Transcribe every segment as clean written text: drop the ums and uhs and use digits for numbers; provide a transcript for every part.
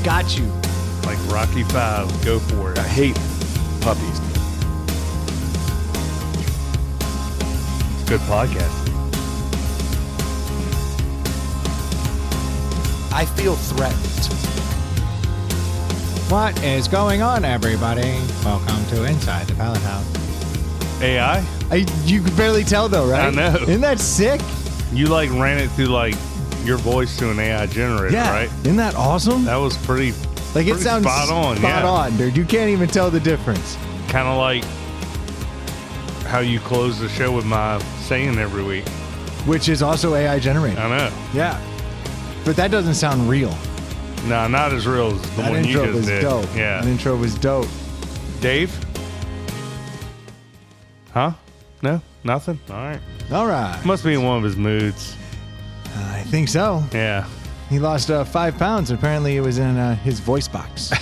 got you. Like Rocky 5, go for it. I hate puppies. Good podcast. I feel threatened. What is going on, everybody? Welcome to Inside the Pallet House. AI? You can barely tell though, right? I know. Isn't that sick? You like ran it through like your voice to an AI generator, Yeah. right? Isn't that awesome? That was pretty It sounds spot on. Spot on, dude. You can't even tell the difference. Kind of like how you close the show with my saying every week. Which is also AI generated. I know. Yeah. But that doesn't sound real. No, not as real as the That one you intro just was did. dope. Yeah. That intro was dope. Dave? Huh? No? Nothing? All right. All right. Must be in one of his moods. I think so. Yeah. He lost 5 pounds. Apparently, it was in his voice box.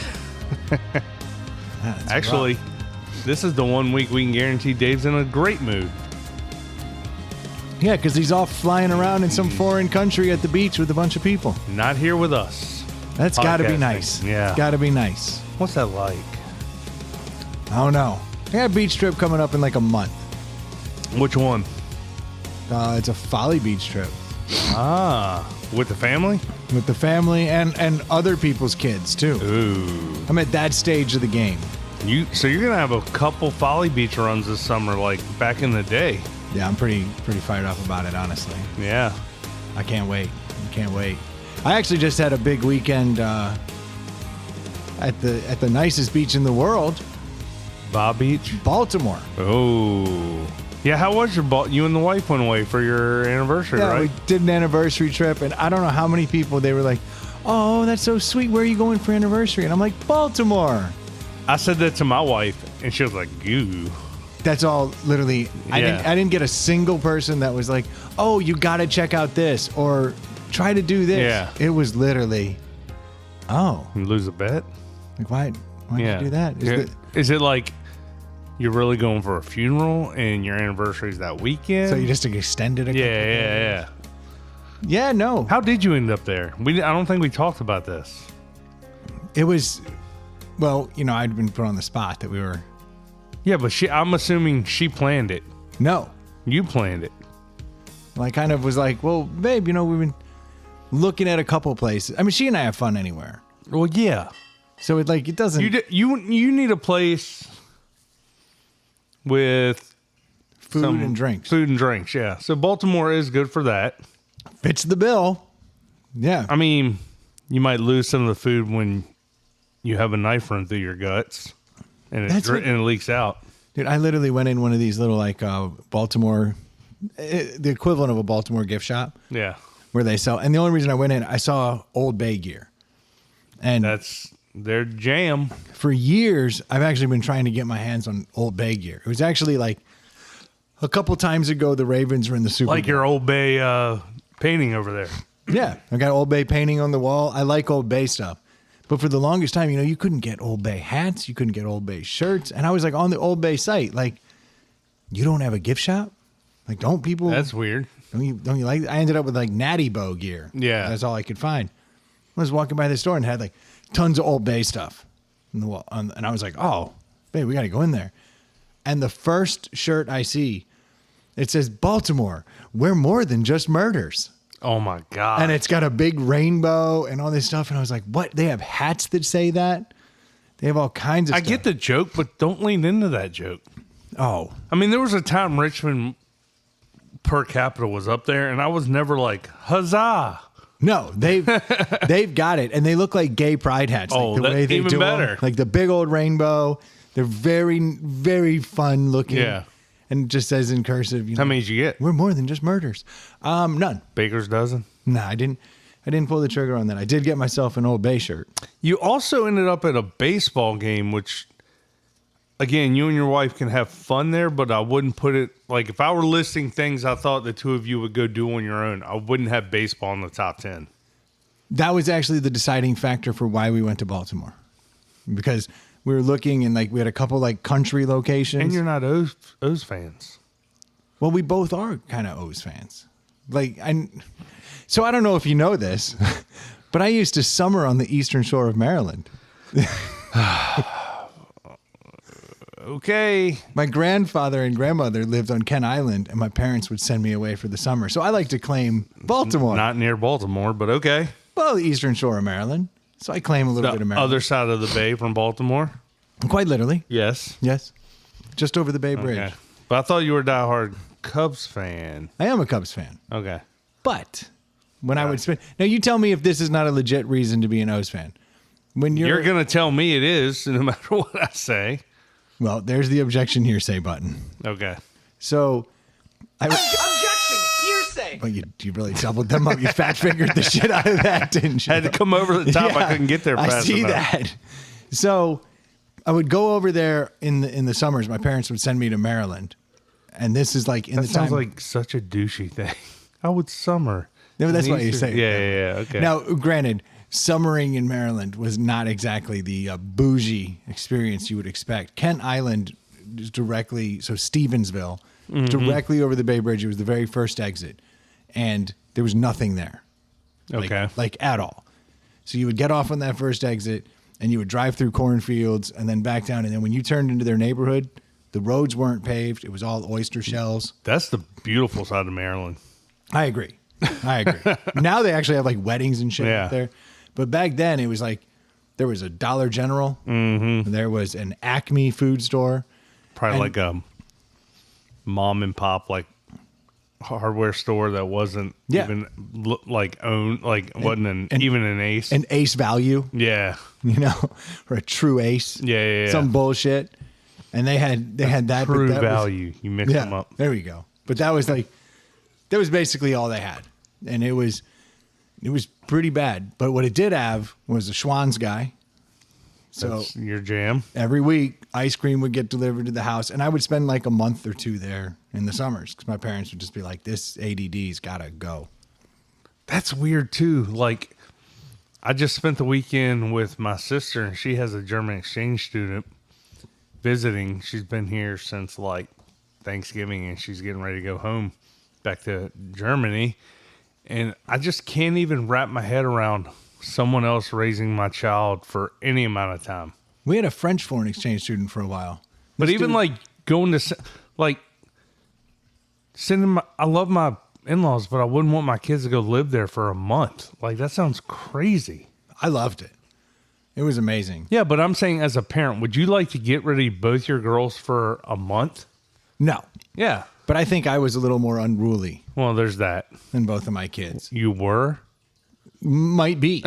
That's Actually, this is the 1 week we can guarantee Dave's in a great mood. rough. Yeah, because he's off flying around in some foreign country at the beach with a bunch of people. Not here with us. That's got to be Podcasting. nice. Yeah. It's got to be nice. What's that like? I don't know. I got a beach trip coming up in like a month. Which one? It's a Folly Beach trip Ah, with the family? with the family and other people's kids, too. Ooh. I'm at that stage of the game. So you're gonna have a couple Folly Beach runs this summer, like back in the day. Yeah, I'm pretty fired up about it, honestly. Yeah. I can't wait. I actually just had a big weekend at the nicest beach in the world, Bob Beach. Baltimore. Oh. Yeah, how was your you and the wife went away for your anniversary, Yeah, right? we did an anniversary trip, and I don't know how many people they were like, "Oh, that's so sweet. Where are you going for anniversary?" And I'm like, "Baltimore." I said that to my wife, and she was like, "Goo." That's all. Literally, I didn't get a single person that was like, "Oh, you got to check out this," or "Try to do this." Yeah. It was literally, "Oh, You lose a bet? like why did you do that?" Is it like you're really going for a funeral and your anniversary's that weekend? So you just extended it? Yeah. Yeah, no. How did you end up there? I don't think we talked about this. It was, well, I'd been put on the spot that we were. Yeah, but I'm assuming she planned it. No. You planned it. I kind of was like, well, babe, we've been looking at a couple places. I mean, she and I have fun anywhere. Well, yeah. So it doesn't. You need a place with food and drinks. Food and drinks, yeah. So Baltimore is good for that. Fits the bill. Yeah. I mean, you might lose some of the food when you have a knife run through your guts and it leaks out. Dude, I literally went in one of these little Baltimore, the equivalent of a Baltimore gift shop. Yeah. Where they sell. And the only reason I went in, I saw Old Bay gear. And That's their jam. for years, I've actually been trying to get my hands on Old Bay gear. It was actually like a couple times ago, the Ravens were in the Super Bowl. Like your Old Bay painting over there. Yeah. I got Old Bay painting on the wall. I like Old Bay stuff. But for the longest time, you couldn't get Old Bay hats. You couldn't get Old Bay shirts. And I was like on the Old Bay site, like, you don't have a gift shop? Like, don't people? That's weird. Don't you like? I ended up with like Natty Bow gear. Yeah. That's all I could find. I was walking by the store and had like tons of Old Bay stuff in the wall. And I was like, oh, babe, we got to go in there. And the first shirt I see, it says Baltimore, we're more than just murders. Oh my God. And it's got a big rainbow and all this stuff. And I was like, what? They have hats that say that? They have all kinds of I stuff. get the joke, but don't lean into that joke. Oh. I mean, there was a time Richmond per capita was up there, and I was never like, huzzah. No, they've got it. And they look like gay pride hats. Oh, like the way they even do better. them. Like the big old rainbow. They're very, very fun looking. Yeah. And it just says in cursive, How many did you get? we're more than just murders. None. Baker's dozen? No, I didn't pull the trigger on that. I did get myself an Old Bay shirt. You also ended up at a baseball game, which, again, you and your wife can have fun there, but I wouldn't put it, like, if I were listing things I thought the two of you would go do on your own, I wouldn't have baseball in the top 10. That was actually the deciding factor for why we went to Baltimore. Because we were looking and we had a couple country locations. And you're not O's fans. Well, we both are kind of O's fans. So I don't know if you know this, But I used to summer on the eastern shore of Maryland. Okay. My grandfather and grandmother lived on Kent Island, and my parents would send me away for the summer. So I like to claim Baltimore. Not near Baltimore, but okay. Well, the eastern shore of Maryland. So I claim a little bit of The Maryland. other side of the bay from Baltimore? Quite literally. Yes. Yes. Just over the Bay Bridge. Okay. But I thought you were a diehard Cubs fan. I am a Cubs fan. Okay. But when I would spend... Now, you tell me if this is not a legit reason to be an O's fan. When You're going to tell me it is, no matter what I say. Well, there's the objection hearsay button. Okay. So... Objection! Hearsay! Well, you really doubled them up. You fat fingered the shit out of that, didn't you? I had to come over the top. I couldn't get there fast I see enough. that. So I would go over there in the summers. My parents would send me to Maryland. And this is like in That the sounds time... like such a douchey thing. I would summer. No, that's what Easter- you're saying. Yeah. Okay. Now, granted, summering in Maryland was not exactly the bougie experience you would expect. Kent Island is directly, so Stevensville, directly over the Bay Bridge. It was the very first exit, and there was nothing there. Okay. Like at all. So you would get off on that first exit, and you would drive through cornfields, and then back down. And then when you turned into their neighborhood, the roads weren't paved. It was all oyster shells. That's the beautiful side of Maryland. I agree. Now they actually have like weddings and shit Yeah. out there. But back then it was like there was a Dollar General. Mm-hmm. There was an Acme food store. Probably And- like a mom and pop like hardware store that wasn't Yeah. even like owned, like wasn't even an Ace. An Ace Value, Yeah. you know, or a True Ace. Yeah. Some bullshit. And they had that. but True that was- value. You mix them up. There we go. But that was basically all they had. And it was pretty bad. But what it did have was a Schwann's guy. So That's your jam. every week, ice cream would get delivered to the house, and I would spend like a month or two there in the summers because my parents would just be like, "This ADD's gotta go." That's weird too. Like, I just spent the weekend with my sister, and she has a German exchange student visiting. She's been here since like Thanksgiving, and she's getting ready to go home back to Germany. And I just can't even wrap my head around someone else raising my child for any amount of time. We had a French foreign exchange student for a while, But This even dude- like going to like sending my, I love my in-laws, but I wouldn't want my kids to go live there for a month. Like that sounds crazy. I loved it. It was amazing. Yeah, but I'm saying as a parent, would you like to get rid of both your girls for a month? No, Yeah. but I think I was a little more unruly Well, there's that. than both of my kids. You were? Might be,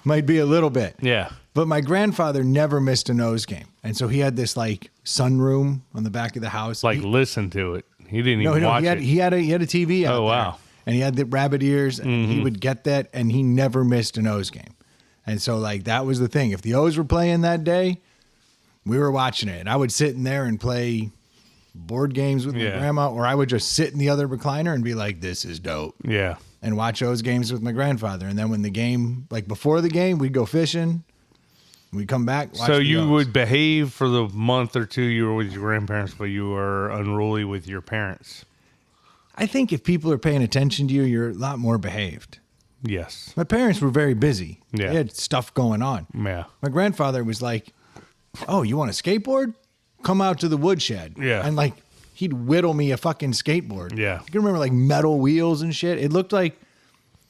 might be a little bit. Yeah. But my grandfather never missed a nose game, and so he had this like sunroom on the back of the house. Like He- listen to it. He didn't No, even no, watch he had, it. he had a TV out Oh, there, wow. and he had the rabbit ears, and he would get that, and he never missed an O's game. And so, like, that was the thing. If the O's were playing that day, we were watching it. And I would sit in there and play board games with my Yeah. grandma, or I would just sit in the other recliner and be like, this is dope, Yeah. and watch O's games with my grandfather. And then when the game, like before the game, we'd go fishing. We'd come back. Watch So the you O's. would behave for the month or two you were with your grandparents, but you were unruly with your parents. I think if people are paying attention to you, you're a lot more behaved. Yes. My parents were very busy. Yeah. They had stuff going on. Yeah. My grandfather was like, "Oh, you want a skateboard? Come out to the woodshed." Yeah. And like he'd whittle me a fucking skateboard. Yeah. You can remember like metal wheels and shit. It looked like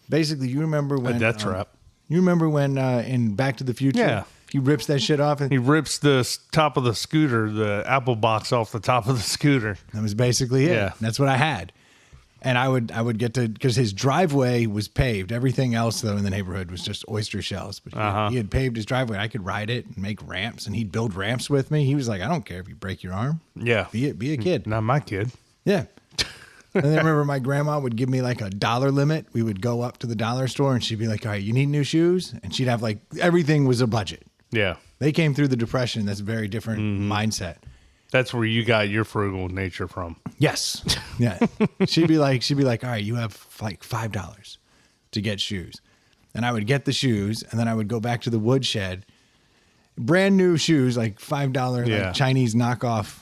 basically you remember when death trap. You remember when in Back to the Future? Yeah. He rips that shit off, and He rips the top of the scooter, the apple box off the top of the scooter. that was basically it. Yeah. That's what I had. And I would get to, because his driveway was paved. Everything else though in the neighborhood was just oyster shells. But he had paved his driveway. I could ride it and make ramps, and he'd build ramps with me. He was like, "I don't care if you break your arm. Yeah. Be a kid." Not my kid. Yeah. And then I remember my grandma would give me like $1 limit. We would go up to the dollar store, and she'd be like, "All right, you need new shoes?" And she'd have like everything was a budget. Yeah. They came through the Depression. That's a very different mindset. That's where you got your frugal nature from. Yes. Yeah. she'd be like, "All right, you have like $5 to get shoes." And I would get the shoes, and then I would go back to the woodshed, brand new shoes, like $5 Yeah. like Chinese knockoff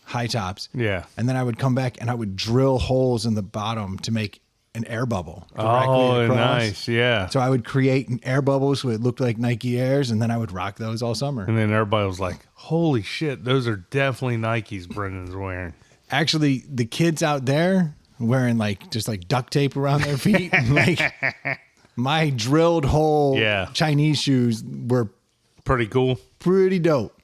high tops. Yeah. And then I would come back and I would drill holes in the bottom to make an air bubble directly Oh, across. nice. Yeah. So I would create an air bubble so it looked like Nike Airs, and then I would rock those all summer. And then everybody was like, holy shit, those are definitely Nikes Brendan's wearing. Actually, the kids out there wearing just duct tape around their feet, like my drilled hole Chinese shoes were Pretty cool. pretty dope.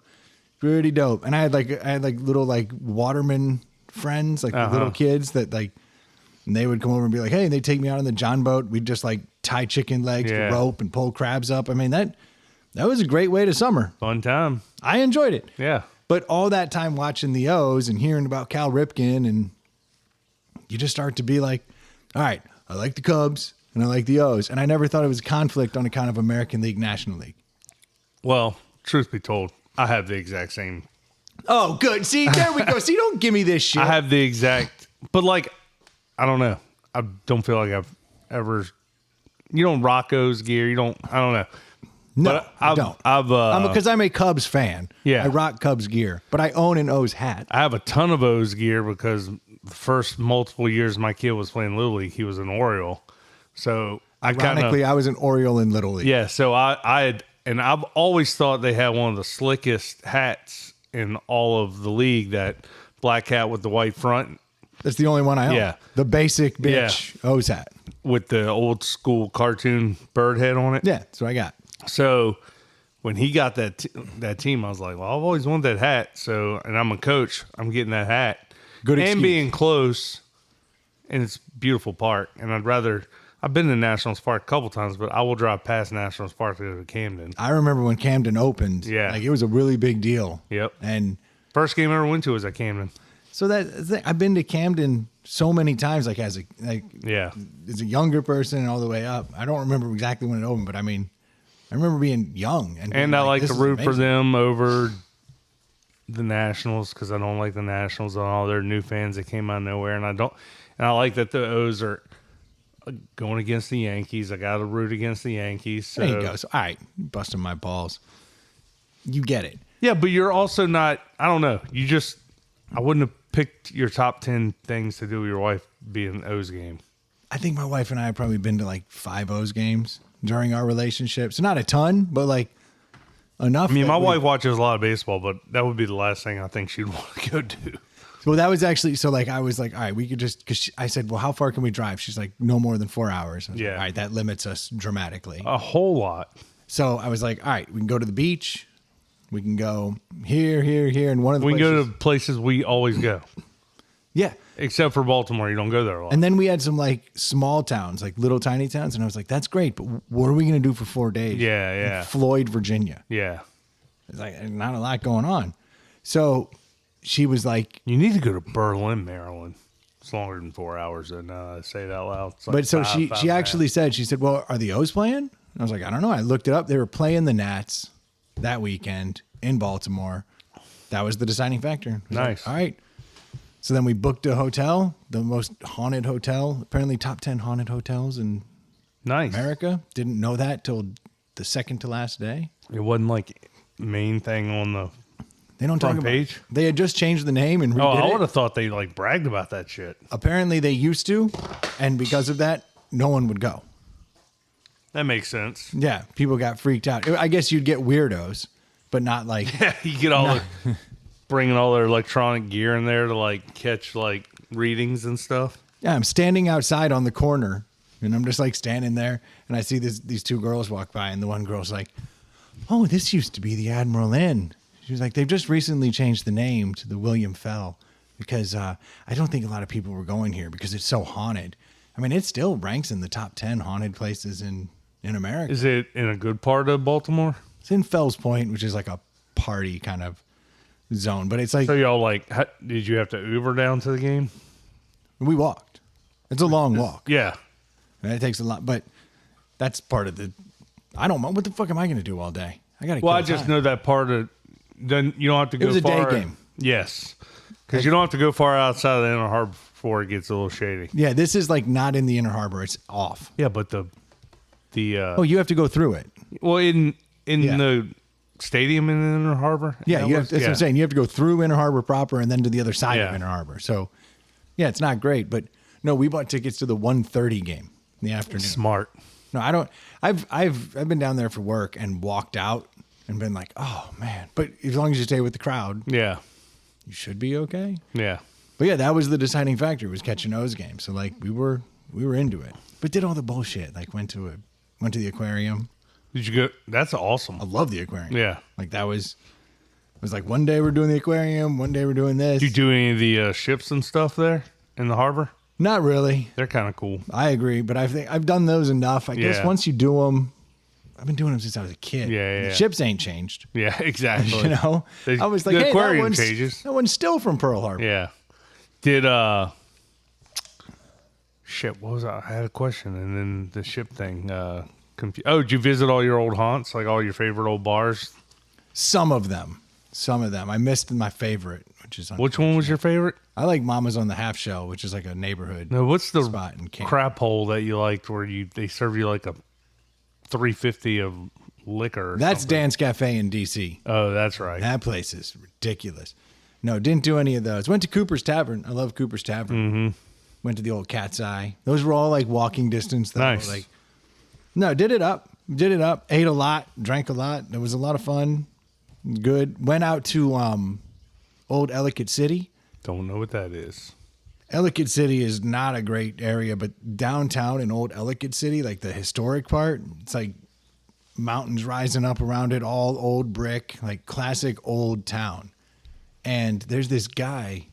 Pretty dope. And I had little waterman friends, the little kids that and they would come over and be like, hey, and they'd take me out on the John boat. We'd just tie chicken legs to rope and pull crabs up. I mean, that was a great way to summer. Fun time. I enjoyed it. Yeah. But all that time watching the O's and hearing about Cal Ripken, and you just start to be like, all right, I like the Cubs and I like the O's. And I never thought it was a conflict on account of American League, National League. Well, truth be told, I have the exact same. Oh, good. See, there we go. See, don't give me this shit. I have the exact, but I don't know. I don't feel like I've ever, you don't rock O's gear. You don't, I don't know. No, but I don't. Because I'm a Cubs fan. Yeah. I rock Cubs gear, but I own an O's hat. I have a ton of O's gear because the first multiple years my kid was playing Little League, he was an Oriole. So Ironically, I was an Oriole in Little League. Yeah. So and I've always thought they had one of the slickest hats in all of the league, that black hat with the white front. That's the only one I own. Yeah. The basic bitch O's hat. With the old school cartoon bird head on it. Yeah, that's what I got. So when he got that team, I was like, well, I've always wanted that hat. So, and I'm a coach, I'm getting that hat. Good and excuse. being close, and it's a beautiful park. And I've been to Nationals Park a couple times, but I will drive past Nationals Park to go to Camden. I remember when Camden opened. Yeah. It was a really big deal. Yep. And First game I ever went to was at Camden. so I've been to Camden so many times, as a younger person and all the way up. I don't remember exactly when it opened, but I mean, I remember being young. And being I like this to is root for amazing. them over the Nationals because I don't like the Nationals and all their new fans that came out of nowhere. And I like that the O's are going against the Yankees. I got to root against the Yankees. So. There you go. So, all right, busting my balls. You get it. Yeah, but you're also not, I don't know. I wouldn't have picked your top 10 things to do with your wife being an O's game. I think my wife and I have probably been to 5 O's games during our relationship. So not a ton, but enough. I mean, my wife watches a lot of baseball, but that would be the last thing I think she'd want to go do. Well, that was actually, I was like, all right, we could just, because I said, well, how far can we drive? She's like, no more than 4 hours. I was like, all right, that limits us dramatically. A whole lot. So I was like, all right, we can go to the beach. We can go here, and one of the We can places. go to places we always go. Yeah. Except for Baltimore. You don't go there a lot. And then we had some small towns, little tiny towns. And I was like, that's great, but what are we going to do for 4 days? Yeah. In Floyd, Virginia. Yeah. It's not a lot going on. So she was like, You need to go to Berlin, Maryland. It's longer than 4 hours. And I say it out loud. It's but so five she actually said, well, are the O's playing? And I was like, I don't know. I looked it up. They were playing the Nats that weekend in Baltimore. That was the deciding factor. I was like, Nice. all right. So then we booked a hotel, the most haunted hotel, apparently top 10 haunted hotels in Nice. America. Didn't know that till the second to last day. It wasn't main thing on the They don't talk front about page. They had just changed the name and redid Oh, I would it. have thought they bragged about that shit. Apparently they used to, and because of that, no one would go. That makes sense. Yeah, people got freaked out. I guess you'd get weirdos, but not You get all bringing all their electronic gear in there to catch readings and stuff. Yeah, I'm standing outside on the corner, and I'm just standing there, and I see these 2 girls walk by, and the one girl's like, "Oh, this used to be the Admiral Inn." She was like, "They've just recently changed the name to the William Fell because I don't think a lot of people were going here because it's so haunted." I mean, it still ranks in the top 10 haunted places in America. Is it in a good part of Baltimore? It's in Fells Point, which is a party kind of zone, but it's So y'all did you have to Uber down to the game? we walked. It's a long walk. Yeah. And it takes a lot, but that's part of the. I don't know what the fuck am I going to do all day? I got to. Well, I just know that part of. Then you don't have to go. It was a far. day game. Yes, because you don't have to go far outside of the Inner Harbor before it gets a little shady. Yeah, this is not in the Inner Harbor. It's off. Yeah, but the Oh, you have to go through it. well in Yeah. the stadium in the Inner Harbor. Yeah, that's what I'm saying. You have to go through Inner Harbor proper and then to the other side of Yeah. Inner Harbor. So, yeah, it's not great, but No, we bought tickets to the 1:30 game in the afternoon. Smart. No, I don't. I've been down there for work and walked out and been like, oh man. But as long as you stay with the crowd, Yeah. you should be okay. Yeah. But yeah, that was the deciding factor, was catching those games. So like we were into it, but did all the bullshit. Like went to the aquarium. Did you go? That's awesome. I love the aquarium. Yeah. Like it was like one day we're doing the aquarium, one day we're doing this. Did you do any of the ships and stuff there in the harbor? Not really. They're kind of cool. I agree, but I think I've done those enough. I guess Yeah. once you do them, I've been doing them since I was a kid. Yeah. The ships ain't changed. Yeah, exactly. You know, I was like, the hey, aquarium changes. That one's still from Pearl Harbor. Yeah. Did shit? What was I had a question, and then the ship thing. Oh, did you visit all your old haunts, like all your favorite old bars? Some of them. I missed my favorite, which is Which one was your favorite? I like Mama's on the Half Shell, which is like a neighborhood. No, what's the spot in Canton. crap hole that you liked where they serve you like a $3.50 of liquor? Or That's something? Dan's Cafe in D.C. Oh, that's right. That place is ridiculous. No, didn't do any of those. Went to Cooper's Tavern. I love Cooper's Tavern. Mm-hmm. Went to the old Cat's Eye. Those were all like walking distance. Though. Nice. Like, no, did it up. Ate a lot. Drank a lot. It was a lot of fun. Good. Went out to old Ellicott City. Don't know what that is. Ellicott City is not a great area, but downtown in old Ellicott City, like the historic part, it's like mountains rising up around it, all old brick, like classic old town. And there's this guy,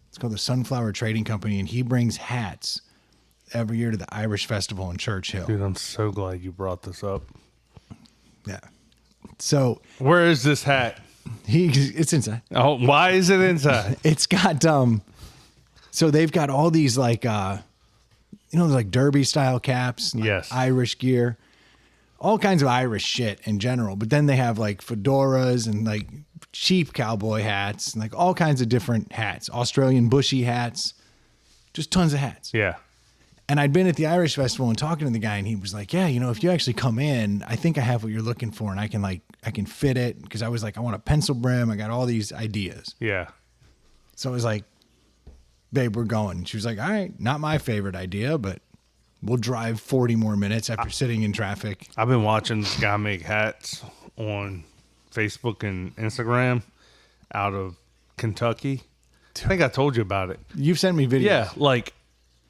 it's called the Sunflower Trading Company, and he brings hats every year to the Irish Festival in Churchill. Dude, I'm so glad you brought this up. Yeah. So Where is this hat? it's inside. Oh, why is it inside? It's got so they've got all these like like derby style caps, like Yes. Irish gear, all kinds of Irish shit in general. But then they have like fedoras and like cheap cowboy hats and like all kinds of different hats, Australian bushy hats, just tons of hats. Yeah. And I'd been at the Irish Festival and talking to the guy, and he was like, yeah, if you actually come in, I think I have what you're looking for, and I can fit it. Because I was like, I want a pencil brim. I got all these ideas. Yeah. So I was like, babe, we're going. She was like, all right, not my favorite idea, but we'll drive 40 more minutes after sitting in traffic. I've been watching this guy make hats on Facebook and Instagram out of Kentucky. I think I told you about it. You've sent me videos. Yeah, like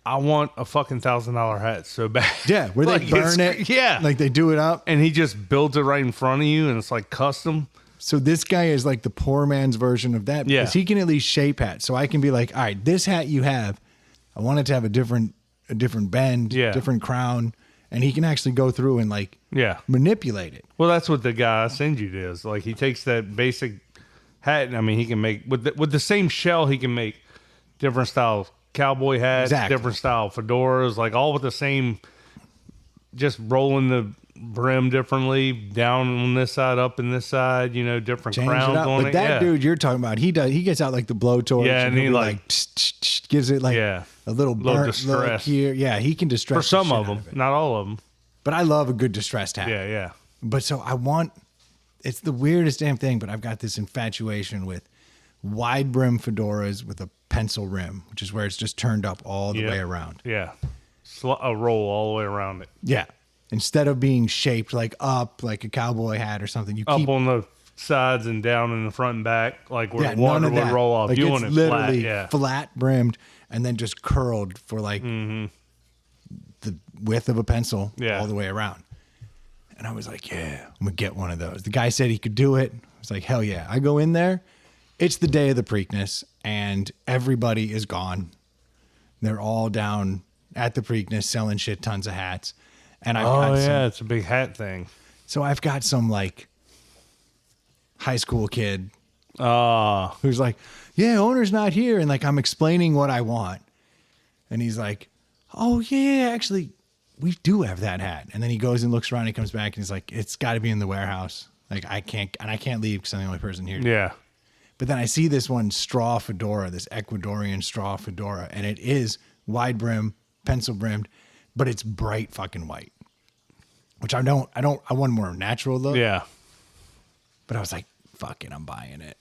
I want a fucking $1,000 hat so bad. Yeah, where they Like, burn it. Yeah. Like they do it up. And he just builds it right in front of you, and it's like custom. So this guy is like the poor man's version of that. Yeah. Because he can at least shape hats. So I can be like, all right, this hat you have, I want it to have a different bend, Yeah. different crown. And he can actually go through and like Yeah. manipulate it. Well, that's what the guy I send you does. Like he takes that basic hat, and I mean, he can make with the same shell, he can make different style cowboy hats, Exactly. different style fedoras, like all with the same, just rolling the brim differently, down on this side, up in this side, different Change crowns it up. on But it. that yeah. dude you're talking about, he gets out like the blowtorch. Yeah, and he'll he be like gives it like Yeah. a little burnt distress. look here. Yeah, he can distress for the some shit of out them, it. not all of them. But I love a good distressed hat. Yeah, yeah. But so it's the weirdest damn thing, but I've got this infatuation with wide brim fedoras with a pencil rim, which is where it's just turned up all the Yep. way around. Yeah. A roll all the way around it. Yeah. Instead of being shaped like up, like a cowboy hat or something, you Up keep on the sides and down in the front and back, like where yeah, the water none of would that. roll off. Like You it's want it flat, literally yeah. flat brimmed and then just curled for like the width of a pencil Yeah. all the way around. And I was like, yeah, I'm gonna get one of those. The guy said he could do it. I was like, hell yeah. I go in there. It's the day of the Preakness, and everybody is gone. They're all down at the Preakness selling shit tons of hats. And I've Oh, got yeah. some, It's a big hat thing. so I've got some like high school kid Ah. who's like, yeah, owner's not here. And like, I'm explaining what I want. And he's like, oh yeah, actually we do have that hat. And then he goes and looks around, he comes back and he's like, it's gotta be in the warehouse. Like I can't leave because I'm the only person here. Yeah. But then I see this one straw fedora, this Ecuadorian straw fedora, and it is wide brim, pencil brimmed, but it's bright fucking white. Which I want more natural look. Yeah. But I was like, fuck it, I'm buying it.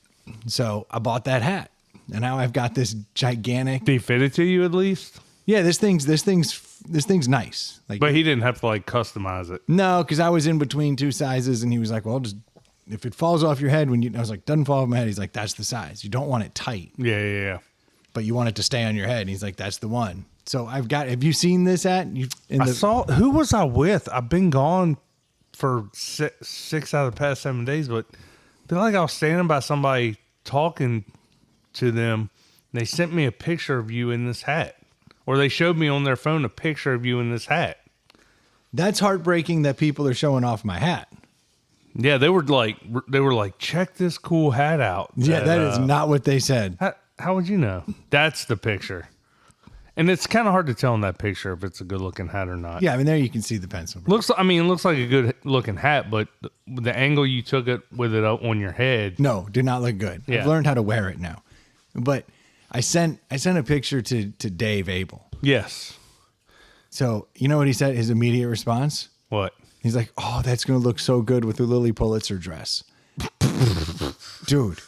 So I bought that hat. And now I've got this gigantic. Did he fit it to you at least? Yeah, this thing's nice. Like, But he didn't have to like customize it. no, because I was in between two sizes, and he was like, "Well, just if it falls off your head when you," I was like, "Doesn't fall off my head." He's like, "That's the size. You don't want it tight, Yeah. but you want it to stay on your head." And he's like, "That's the one." So I've got. Have you seen this at? I saw. Who was I with? I've been gone for 6 out of the past 7 days, but I feel like I was standing by somebody talking to them. And they sent me a picture of you in this hat, or they showed me on their phone a picture of you in this hat. That's heartbreaking that people are showing off my hat. Yeah, they were like, check this cool hat out. Yeah, that is not what they said. How would you know? That's the picture. And it's kind of hard to tell in that picture if it's a good looking hat or not. Yeah, I mean, there you can see the pencil. It looks like a good looking hat, but the angle you took it with it up on your head. No, did not look good. Yeah. I've learned how to wear it now. But I sent a picture to Dave Abel. Yes. So you know what he said? His immediate response? What? He's like, "Oh, that's going to look so good with the Lily Pulitzer dress." Dude,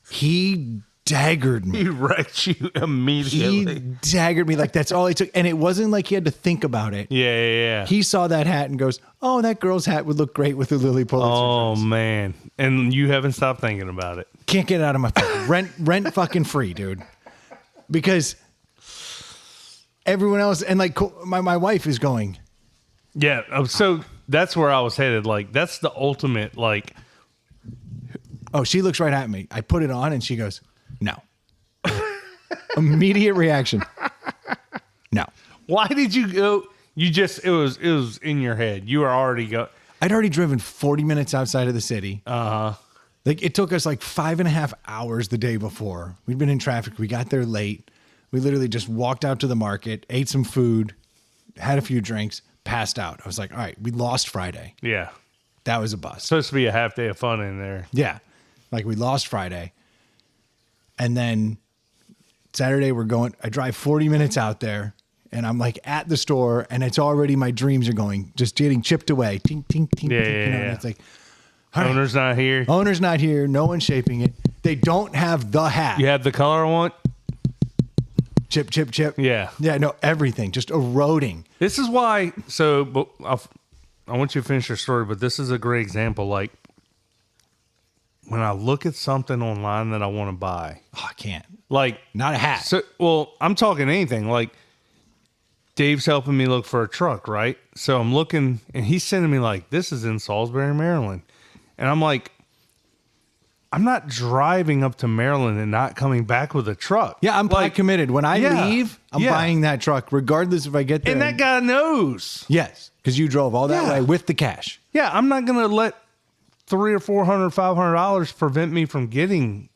he daggered me. He wrecked you He immediately. daggered me. Like, that's all he took. And it wasn't like he had to think about it. Yeah. He saw that hat and goes, "Oh, that girl's hat would look great with the Lily Pulitzer Oh, dress." man. And you haven't stopped thinking about it. Can't get it out of my face. Rent fucking free, dude. Because everyone else, and like my wife is going, Yeah. So that's where I was headed. Like, that's the ultimate, like, oh, she looks right at me. I put it on and she goes, "No." Immediate reaction. No. why did you go? It was in your head. You were already I'd already driven 40 minutes outside of the city. Like, it took us like 5.5 hours the day before. We'd been in traffic. We got there late. We literally just walked out to the market, ate some food, had a few drinks, passed out. I was like, all right, we lost Friday. Yeah. That was a bust. Supposed to be a half day of fun in there. Yeah. Like, we lost Friday. And then Saturday I drive 40 minutes out there, and I'm like at the store, and it's already, my dreams are going, just getting chipped away. Tink, tink, tink, Yeah, tink. yeah, And yeah. it's like, all right, Owner's not here. owner's not here. No one's shaping it. They don't have the hat. You have the color I want? Chip, chip, chip. Yeah. Yeah, no, everything just eroding. This is why. So, but I want you to finish your story, but this is a great example. Like, when I look at something online that I want to buy, Oh, I can't. like, Not a hat. so, well, I'm talking anything. Like, Dave's helping me look for a truck, right? So I'm looking, and he's sending me like, this is in Salisbury, Maryland. And I'm like, I'm not driving up to Maryland and not coming back with a truck. Yeah, I'm like, committed. When I yeah, leave, I'm yeah. buying that truck, regardless if I get there. And that guy knows. Yes, because you drove all that Yeah. way with the cash. Yeah, I'm not going to let $300 or $400, $500 prevent me from getting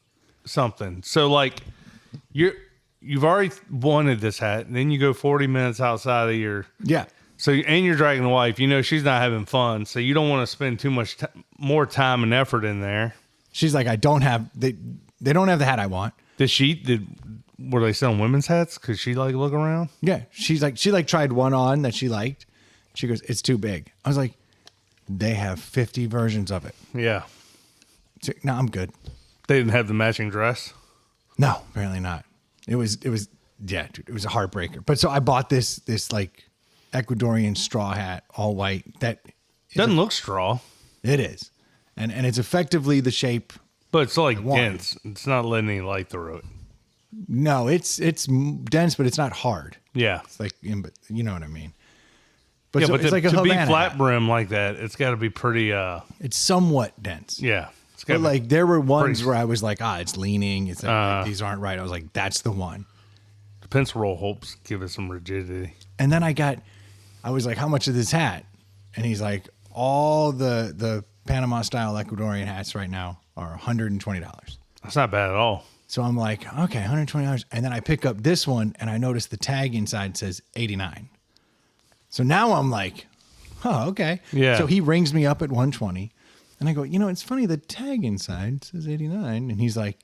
something. So, like, you've already wanted this hat, and then you go 40 minutes outside of your... Yeah. So, and you're dragging the wife. You know she's not having fun, so you don't want to spend too much more time and effort in there. She's like, they don't have the hat I want. Were they selling women's hats? Could she like look around? Yeah. She's like, she tried one on that she liked. She goes, "It's too big." I was like, they have 50 versions of it. Yeah. So, no, I'm good. They didn't have the matching dress. No, apparently not. It was, yeah, dude, it was a heartbreaker. But so I bought this like Ecuadorian straw hat, all white. That Doesn't look straw, it is, and it's effectively the shape. but it's like want. dense. It's not letting any light through it. No, it's dense, but it's not hard. Yeah. It's like, but you know what I mean. But, Yeah, so but it's like a to be Havana flat hat. brim like that, it's got to be pretty. It's somewhat dense. Yeah. It's But gotta be like there were ones pretty- where I was like, it's leaning. It's like, these aren't right. I was like, that's the one. the pencil roll helps give it some rigidity. And then I was like, how much is this hat? And he's like, all the Panama style Ecuadorian hats right now are $120. That's not bad at all. So I'm like, okay, $120. And then I pick up this one and I notice the tag inside says 89. So now I'm like, oh, okay. Yeah. So he rings me up at 120 and I go, it's funny. The tag inside says 89. And he's like,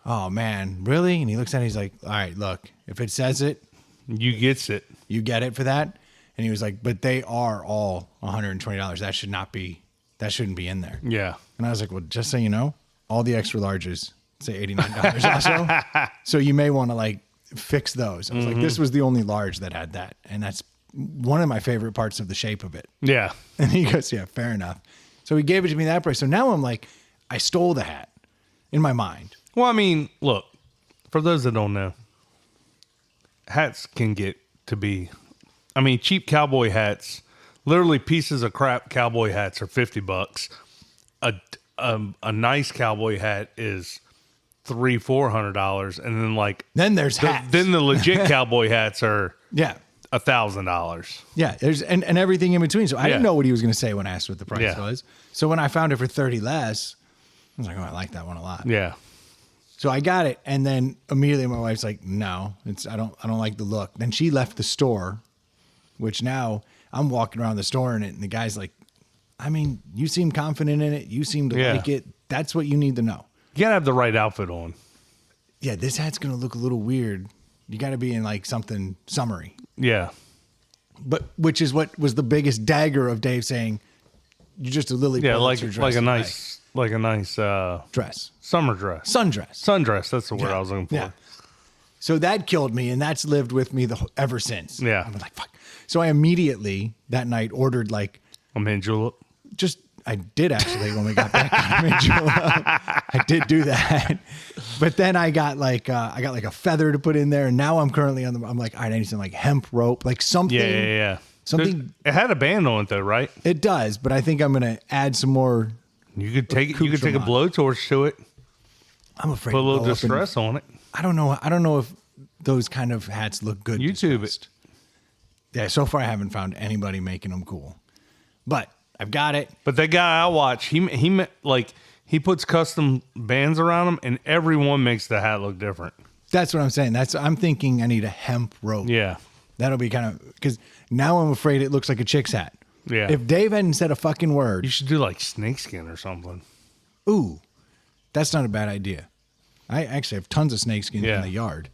oh man, really? And he looks at it. He's like, all right, look, if it says it, You gets it. you get it for that. And he was like, but they are all $120. That shouldn't be in there. Yeah. And I was like, well, just so you know, all the extra larges say $89 also. So you may want to like fix those. I was like, this was the only large that had that. And that's one of my favorite parts of the shape of it. Yeah. And he goes, yeah, fair enough. So he gave it to me that price. So now I'm like, I stole the hat in my mind. Well, I mean, look, for those that don't know, hats can get to be, I mean, cheap cowboy hats, literally pieces of crap cowboy hats are $50. A nice cowboy hat is $300-$400, and then then there's hats. Then the legit cowboy hats are Yeah. $1,000. Yeah, there's and everything in between. So I didn't Yeah. know what he was going to say when I asked what the price Yeah. was. So when I found it for 30 less, I was like, oh, I like that one a lot. Yeah. So I got it, and then immediately my wife's like, no, I don't like the look. Then she left the store, which now I'm walking around the store in it, and the guy's like, I mean, you seem confident in it. You seem to Yeah. like it. That's what you need to know. You gotta have the right outfit on. Yeah, this hat's going to look a little weird. You got to be in like something summery. Yeah. But which is what was the biggest dagger of Dave saying, you're just a Lily Yeah, Pulitzer dress like a away. nice Dress. summer dress. Sundress. Sundress, that's the word I was looking for. Yeah. So that killed me, and that's lived with me ever since. Yeah. I was like, fuck. So I immediately that night ordered like A mint julep. just I did actually when we got back. I did do that, but then I got like a feather to put in there, and now I'm currently on the. I'm like, all right, I need some like hemp rope, like something. Yeah. Something. It had a band on it though, right? It does, but I think I'm gonna add some more. You could take a Accoutrement. blowtorch to it, I'm afraid put a to little blow up and- distress on it. I don't know if those kind of hats look good. YouTube distressed. Yeah, so far I haven't found anybody making them cool, but I've got it. But that guy I watch, he puts custom bands around them, and everyone makes the hat look different. That's what I'm saying. I'm thinking I need a hemp rope. Yeah. That'll be kind of because now I'm afraid it looks like a chick's hat. Yeah. If Dave hadn't said a fucking word, You should do like snakeskin or something. ooh, that's not a bad idea. I actually have tons of snakeskin Yeah. in the yard.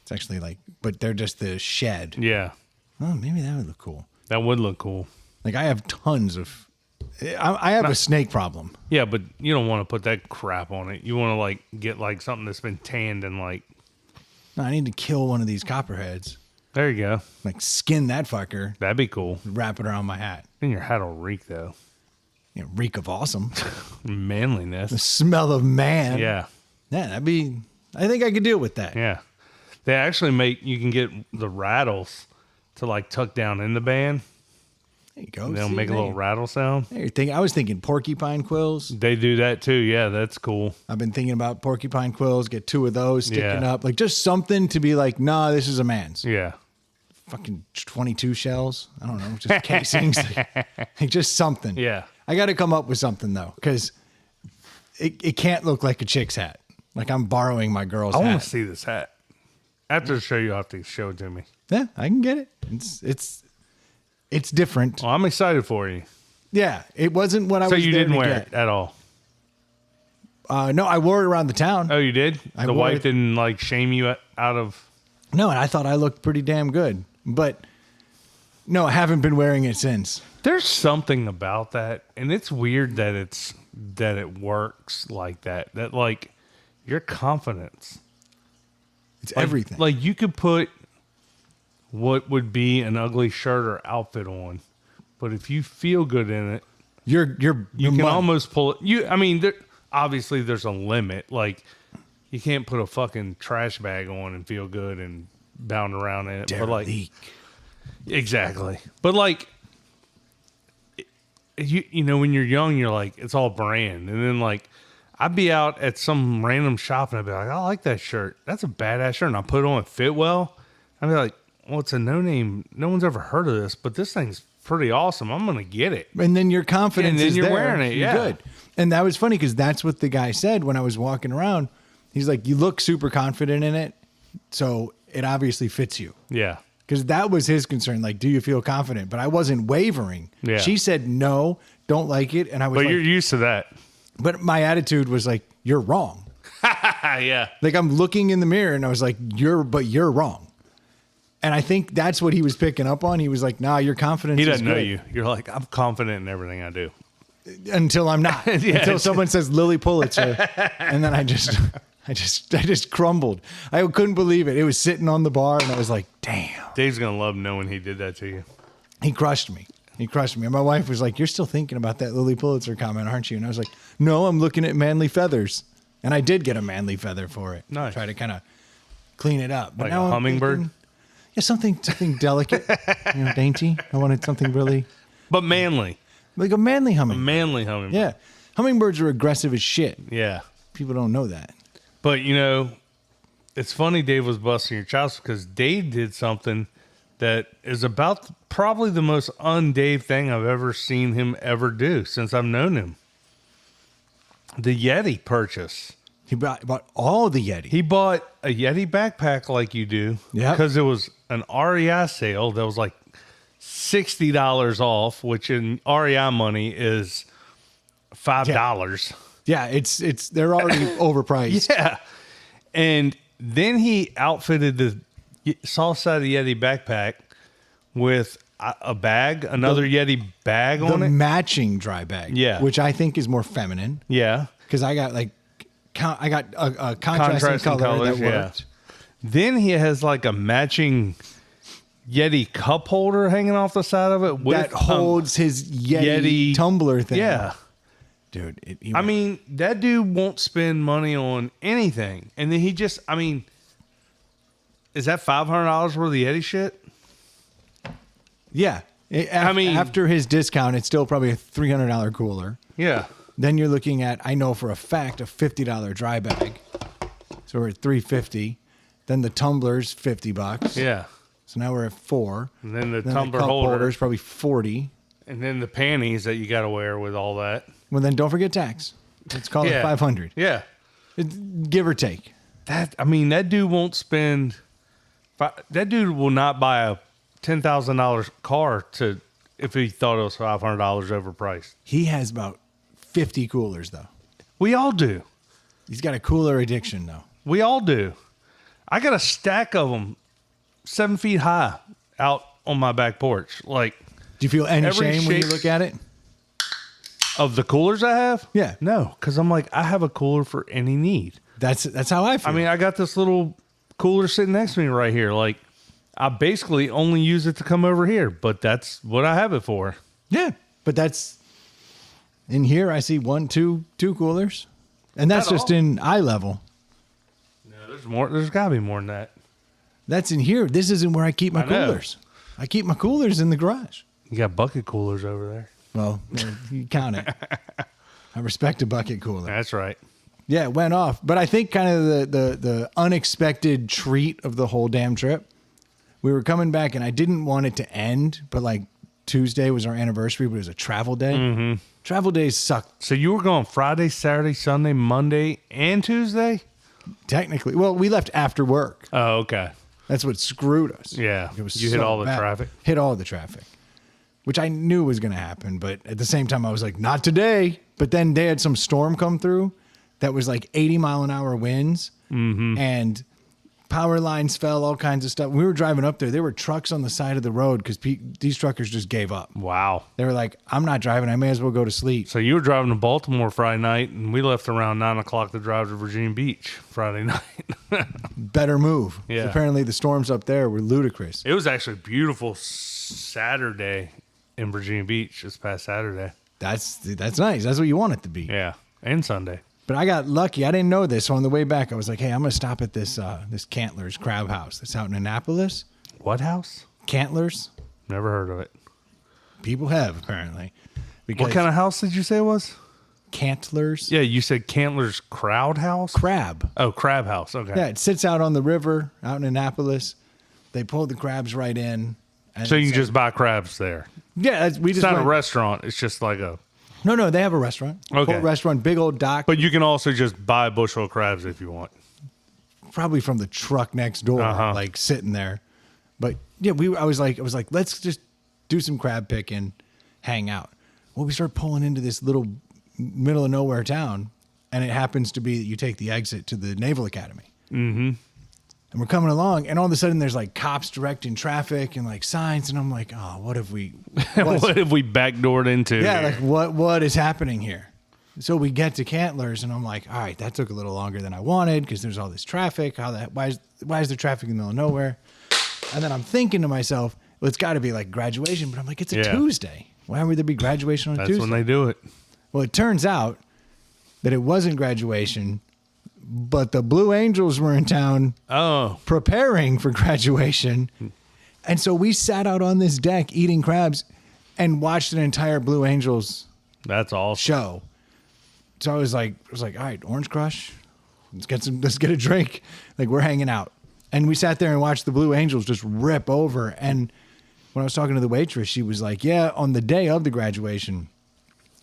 It's actually like, but they're just the shed. Yeah. Oh, maybe that would look cool. That would look cool. Like I have tons of. I have a snake problem. Yeah, but you don't want to put that crap on it. You want to like get like something that's been tanned and like, No, I need to kill one of these copperheads. there you go. Like skin that fucker, That'd be cool. wrap it around my hat. Then your hat will reek though. You know, reek of awesome. The Manliness. smell of man. Yeah. Yeah, that'd be. I think I could deal with that. Yeah. They actually you can get the rattles to like tuck down in the band. There you go. They'll See, make a there little you- rattle sound. there you're thinking, I was thinking porcupine quills. They do that too. Yeah, that's cool. I've been thinking about porcupine quills. Get 2 of those sticking Yeah. up, like just something to be like, nah, this is a man's. Yeah. Fucking 22 shells. I don't know, just casings, like just something. Yeah. I got to come up with something though, because it can't look like a chick's hat. Like I'm borrowing my girl's I hat. want to see this hat. After the show, you'll have to show it to me. Yeah, I can get it. It's different. Well, I'm excited for you. Yeah, it wasn't what I So was. you there didn't to wear get. it at all? No, I wore it around the town. Oh, you did? I The wore wife it- didn't like shame you out of. No, and I thought I looked pretty damn good, but no, I haven't been wearing it since. There's something about that, and it's weird that it works like that. That like your confidence, It's like, everything. Like you could put what would be an ugly shirt or outfit on, but if you feel good in it, you you can almost pull it. I mean, obviously there's a limit. Like you can't put a fucking trash bag on and feel good and bound around in it. But like, exactly. But like, you know, when you're young, you're like, it's all brand. And then like, I'd be out at some random shop and I'd be like, I like that shirt. That's a badass shirt. And I put it on, it fit well. I'd be like, well, it's a no name. No one's ever heard of this, but this thing's pretty awesome. I'm going to get it. And then your confidence And then is you're there. wearing it, You're yeah. good. And that was funny because that's what the guy said when I was walking around. He's like, you look super confident in it, so it obviously fits you. Yeah. Because that was his concern. Like, do you feel confident? But I wasn't wavering. Yeah. She said, no, don't like it. And I was But like, you're used to that. but my attitude was like, you're wrong. Yeah. Like I'm looking in the mirror and I was like, you're wrong. And I think that's what he was picking up on. He was like, nah, your confidence He is doesn't know good. you. You're like, I'm confident in everything I do. Until I'm not. Yeah. Until someone says Lily Pulitzer. And then I I just crumbled. I couldn't believe it. It was sitting on the bar, and I was like, damn. Dave's going to love knowing he did that to you. He crushed me. And my wife was like, you're still thinking about that Lily Pulitzer comment, aren't you? And I was like, no, I'm looking at manly feathers. And I did get a manly feather for it. Nice. Try to kind of clean it up. But Like now a I'm hummingbird? thinking, yeah, something delicate, dainty. I wanted something really But manly. like a manly A hummingbird. manly hummingbird. Yeah. Hummingbirds are aggressive as shit. Yeah. People don't know that. But, it's funny Dave was busting your chops because Dave did something that is about probably the most un-Dave thing I've ever seen him ever do since I've known him. The Yeti purchase. He bought all the Yeti. He bought a Yeti backpack like you do. Yep. Because it was an REI sale that was like $60 off, which in REI money is $5. Yeah, they're already overpriced. Yeah. And then he outfitted the soft side of the Yeti backpack with a bag, another Yeti bag on The it. matching dry bag. Yeah. Which I think is more feminine. Yeah. Because I got a contrasting color that worked. Then he has like a matching Yeti cup holder hanging off the side of it. That holds his Yeti tumbler thing. Yeah. Dude. I mean, that dude won't spend money on anything. And then he just, is that $500 worth of Yeti shit? yeah. After his discount, it's still probably a $300 cooler. Yeah. Then you're looking at, I know for a fact, a $50 dry bag. So we're at $350. Then the tumbler's $50. Yeah. So now we're at $4. And then the Then tumbler the cup holder. holder's probably $40. And then the panties that you got to wear with all that. Well, then don't forget tax. Let's call it $500. Yeah. Give or take. That dude won't spend. That dude will not buy a $10,000 car if he thought it was $500 overpriced. He has about 50 coolers, though. We all do. He's got a cooler addiction, though. We all do. I got a stack of them 7 feet high out on my back porch. Like, Do you feel any Every shame when you shape- look at it? of the coolers I have? Yeah. No, because I'm like, I have a cooler for any need. That's how I feel. I got this little cooler sitting next to me right here. Like, I basically only use it to come over here, but that's what I have it for. yeah, but that's in here. I see two coolers, and that's Not just all. in eye level. No, there's more. There's got to be more than that. That's in here. This isn't where I keep my I know. coolers. I keep my coolers in the garage. You got bucket coolers over there. Well, you count it. I respect a bucket cooler. That's right. Yeah, it went off. But I think kind of the unexpected treat of the whole damn trip, we were coming back and I didn't want it to end, but like Tuesday was our anniversary, but it was a travel day. Mm-hmm. Travel days suck So you were going Friday, Saturday, Sunday, Monday, and Tuesday? technically. Well, we left after work. Oh, okay. That's what screwed us. Yeah. It was You hit so all the bad. traffic? Hit all the traffic, which I knew was going to happen. But at the same time, I was like, not today. But then they had some storm come through that was like 80-mile-an-hour winds, and power lines fell, all kinds of stuff. We were driving up there. There were trucks on the side of the road because these truckers just gave up. Wow. They were like, I'm not driving. I may as well go to sleep. So you were driving to Baltimore Friday night, and we left around 9 o'clock to drive to Virginia Beach Friday night. Better move. Yeah. Apparently the storms up there were ludicrous. It was actually a beautiful Saturday in Virginia Beach this past Saturday. That's nice. That's what you want it to be. Yeah. And Sunday. But I got lucky. I didn't know this. So on the way back, I was like, hey, I'm going to stop at this Cantler's Crab House that's out in Annapolis. What house? Cantler's. Never heard of it. People have, apparently. What kind of house did you say it was? Cantler's? Yeah, you said Cantler's Crowd House? Crab. Oh, Crab House. Okay. Yeah, it sits out on the river out in Annapolis. They pull the crabs right in. And So you can it's just buy crabs there. yeah, we It's just not a went- restaurant. It's just like a... No, they have a restaurant. Okay. Full restaurant, big old dock. But you can also just buy a bushel of crabs if you want. Probably from the truck next door, like sitting there. But yeah, I was like, let's just do some crab picking, hang out. Well, we start pulling into this little middle of nowhere town, and it happens to be that you take the exit to the Naval Academy. Mm-hmm. And we're coming along, and all of a sudden there's like cops directing traffic and like signs, and I'm like, oh, what have we? What have we backdoored into? Yeah, here? like what is happening here? So we get to Cantlers, and I'm like, all right, that took a little longer than I wanted because there's all this traffic. Why is there traffic in the middle of nowhere? And then I'm thinking to myself, well, it's got to be like graduation. But I'm like, it's a Tuesday. Why would there be graduation on a Tuesday? That's when they do it. Well, it turns out that it wasn't graduation, but the Blue Angels were in town preparing for graduation. And so we sat out on this deck eating crabs and watched an entire Blue Angels That's awesome. show. So I was like, all right, Orange Crush, let's get a drink. Like, we're hanging out. And we sat there and watched the Blue Angels just rip over. And when I was talking to the waitress, she was like, yeah, on the day of the graduation,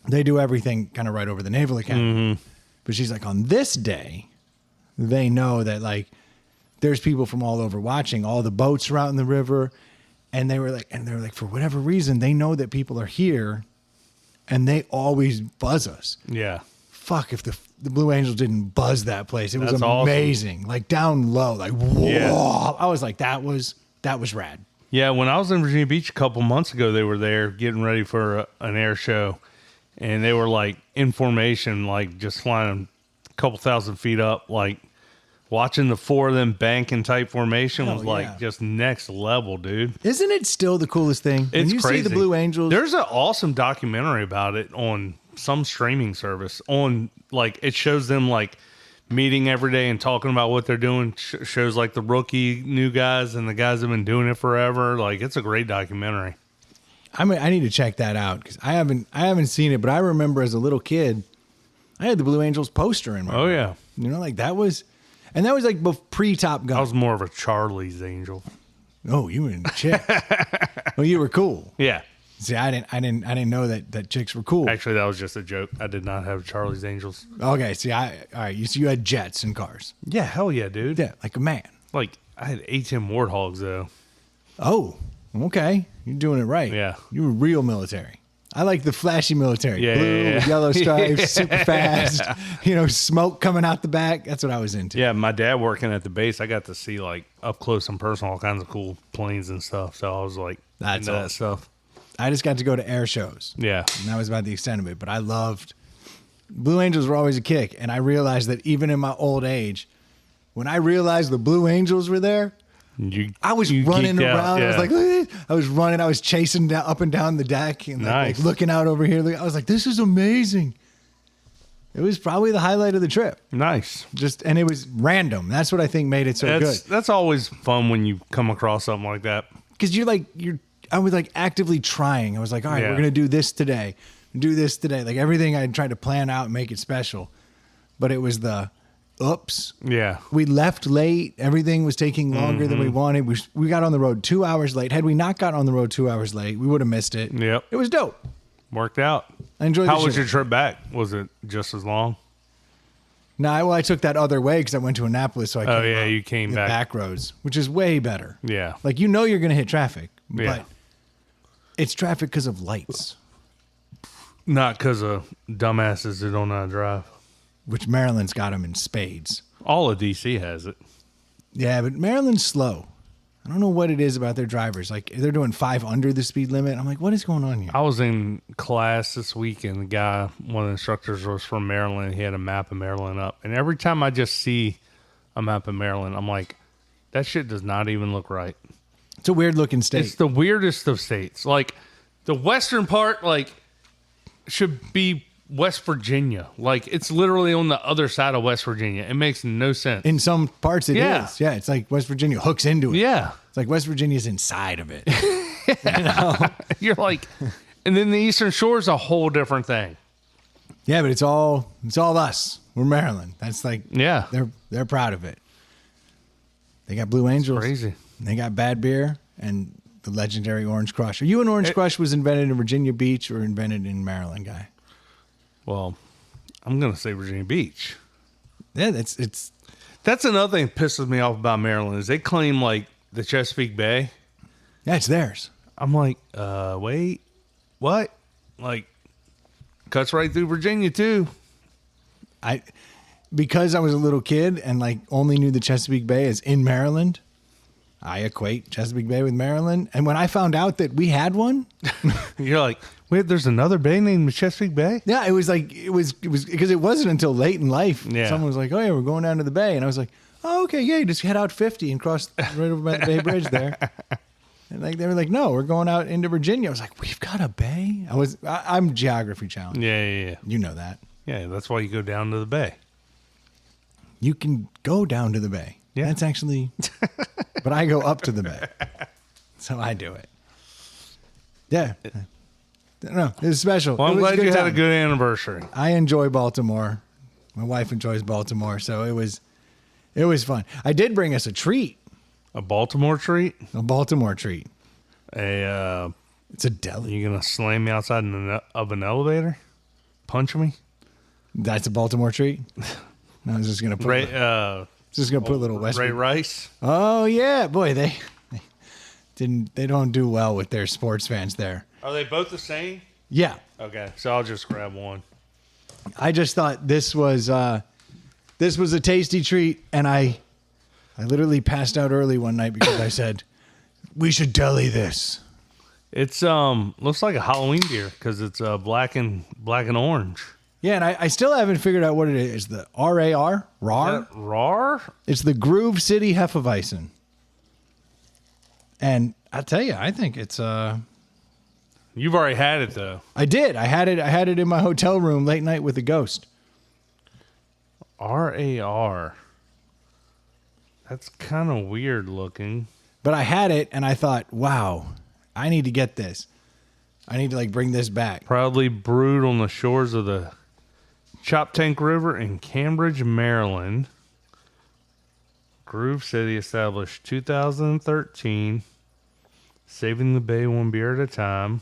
they do everything kind of right over the Naval Academy. But she's like, on this day, they know that like there's people from all over watching. All the boats are out in the river. And they were like, for whatever reason, they know that people are here and they always buzz us. Yeah. Fuck, if the Blue Angels didn't buzz that place. It was That's amazing. awesome. Like down low, like whoa. Yeah. I was like, that was rad. Yeah, when I was in Virginia Beach a couple months ago, they were there getting ready for an air show. And they were like in formation, like just flying a couple thousand feet up, like watching the four of them banking type formation was like just next level, dude. Isn't it still the coolest thing? It's when you crazy. see the Blue Angels. There's an awesome documentary about it on some streaming service. On like it shows them like meeting every day and talking about what they're doing. Shows like the rookie new guys and the guys that have been doing it forever. Like it's a great documentary. I need to check that out because I haven't seen it, but I remember as a little kid, I had the Blue Angels poster in my room. Yeah. You know, like that was like pre-Top Gun. I was more of a Charlie's Angel. Oh, you were in chick. Well, you were cool. Yeah. See, I didn't know that chicks were cool. Actually, that was just a joke. I did not have Charlie's Angels. Okay, see, all right, you had jets and cars. Yeah, hell yeah, dude. Yeah, like a man. Like I had A-10 Warthogs though. Oh, okay. You're doing it right. Yeah. You were real military. I like the flashy military. Yeah, Blue yeah. with yellow stripes, super fast. You know, smoke coming out the back. That's what I was into. Yeah, my dad working at the base, I got to see like up close and personal all kinds of cool planes and stuff. So I was like, That's into that awesome. stuff. I just got to go to air shows. Yeah. And that was about the extent of it. But I loved Blue Angels were always a kick. And I realized that even in my old age, when I realized the Blue Angels were there, I was running geeked out, around. yeah. I was like, I was running. I was chasing down, up and down the deck and like looking out over here. I was like, this is amazing. It was probably the highlight of the trip. Nice. And it was random. That's what I think made it so good. That's always fun when you come across something like that. Because I was like actively trying. I was like, all right, we're going to do this today. Do this today. Like everything I tried to plan out and make it special. But it was oops. Yeah. We left late. Everything was taking longer than we wanted. We got on the road 2 hours late. Had we not gotten on the road 2 hours late, we would have missed it. Yep. It was dope. Worked out. I enjoyed How the was shit. your trip back? Was it just as long? No, I took that other way because I went to Annapolis. So I came you came the back. back roads, which is way better. Yeah. Like, you're going to hit traffic, Yeah. but it's traffic because of lights, Not because of dumbasses that don't know how to drive. which Maryland's got them in spades. All of DC has it. Yeah, but Maryland's slow. I don't know what it is about their drivers. Like, they're doing 5 under the speed limit. I'm like, what is going on here? I was in class this week, and the guy, one of the instructors, was from Maryland. He had a map of Maryland up. And every time I just see a map of Maryland, I'm like, that shit does not even look right. It's a weird looking state. It's the weirdest of states. Like, the western part, like, should be West Virginia. Like, it's literally on the other side of West Virginia. It makes no sense. In some parts it is. Yeah. Yeah, it's like West Virginia hooks into it. Yeah. It's like West Virginia's inside of it. You're like, and then the Eastern Shore is a whole different thing. Yeah, but it's all us. We're Maryland. That's like, Yeah. they're proud of it. They got Blue Angels. Crazy. They got bad beer and the legendary Orange Crush. Are you an Orange Crush was invented in Virginia Beach or invented in Maryland, guy? Well, I'm going to say Virginia Beach. Yeah, it's That's another thing that pisses me off about Maryland is they claim like the Chesapeake Bay. yeah, it's theirs. I'm like, wait, what? Like, cuts right through Virginia too. Because I was a little kid and like only knew the Chesapeake Bay as in Maryland, I equate Chesapeake Bay with Maryland. And when I found out that we had one, You're like, Wait, there's another bay named Chesapeake Bay? Yeah, it was because it wasn't until late in life. Yeah. Someone was like, "Oh yeah, we're going down to the bay," and I was like, "Oh okay, yeah, you just head out 50 and cross right over by the Bay Bridge there." And like they were like, "No, we're going out into Virginia." I was like, "We've got a bay." I'm geography challenged. Yeah. You know that. Yeah, that's why you go down to the bay. You can go down to the bay. Yeah. That's actually, but I go up to the bay, so I do it. Yeah. No, it was special. Well, I'm It was glad you had a time. good anniversary. I enjoy Baltimore. My wife enjoys Baltimore, so it was fun. I did bring us a treat, A Baltimore treat? a Baltimore treat. It's a deli. You gonna slam me outside of an elevator? Punch me? That's a Baltimore treat. No, I was just gonna put a little West. Ray Rice? Oh yeah, boy, they don't do well with their sports fans there. Are they both the same? Yeah, Okay, so I'll just grab one. I just thought this was a tasty treat, and I literally passed out early one night because I said we should deli this. It's looks like a Halloween beer because it's black and orange. Yeah, and I still haven't figured out what it is. The RAR? RAR? RAR? It's the Groove City Hefeweizen. And I tell you, I think it's You've already had it though. I did. I had it in my hotel room late night with a ghost. RAR. That's kind of weird looking. But I had it and I thought, wow, I need to get this. I need to like bring this back. Proudly brewed on the shores of the Chop Tank River in Cambridge, Maryland. Groove City established 2013. Saving the Bay one beer at a time.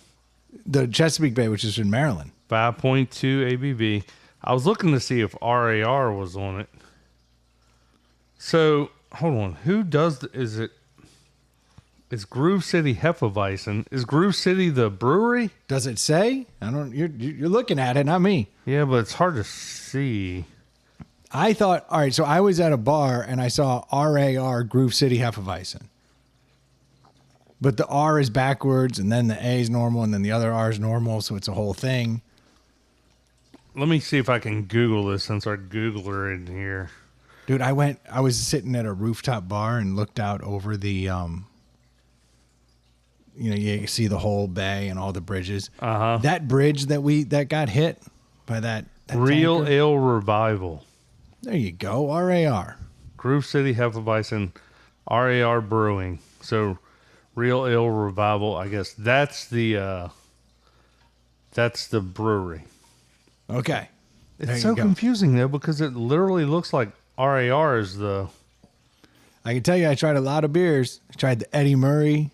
The Chesapeake Bay, which is in Maryland. 5.2 ABV. I was looking to see if RAR was on it. So, hold on. Who does is Groove City Hefeweizen? Is Groove City the brewery? Does it say? I don't. You're looking at it, not me. Yeah, but it's hard to see. I thought. All right, so I was at a bar and I saw RAR Groove City Hefeweizen. But the R is backwards, and then the A is normal, and then the other R is normal, so it's a whole thing. Let me see if I can Google this since our Googler in here. Dude, I was sitting at a rooftop bar and looked out over the, you see the whole bay and all the bridges. Uh-huh. That bridge that got hit by that Real tanker. Ale Revival. There you go, RAR. Groove City Hefeweizen, RAR Brewing. So, Real Ale Revival, I guess that's the brewery. Okay. There It's you so go. confusing though because it literally looks like RAR is the I can tell you I tried a lot of beers. I tried the Eddie Murray,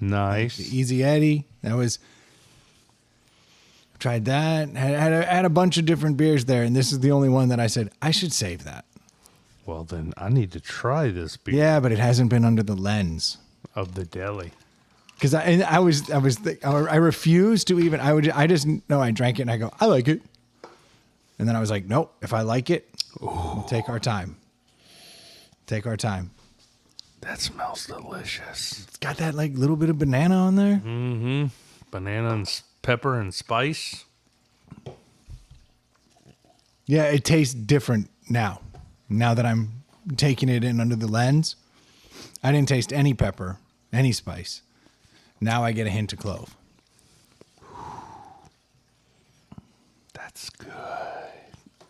nice. the Easy Eddie. Tried that. Had a bunch of different beers there, and this is the only one that I said, I should save that. Well, then I need to try this beer Yeah, but it hasn't been under the lens. of the deli. Because I refused to even. I just know I drank it and I go, I like it, and then I was like, nope. If I like it, we'll take our time. Take our time. That smells delicious. It's got that like little bit of banana on there. Mm-hmm. Banana and pepper and spice. Yeah, it tastes different now. Now that I'm taking it in under the lens, I didn't taste any pepper, any spice. Now I get a hint of clove. That's good.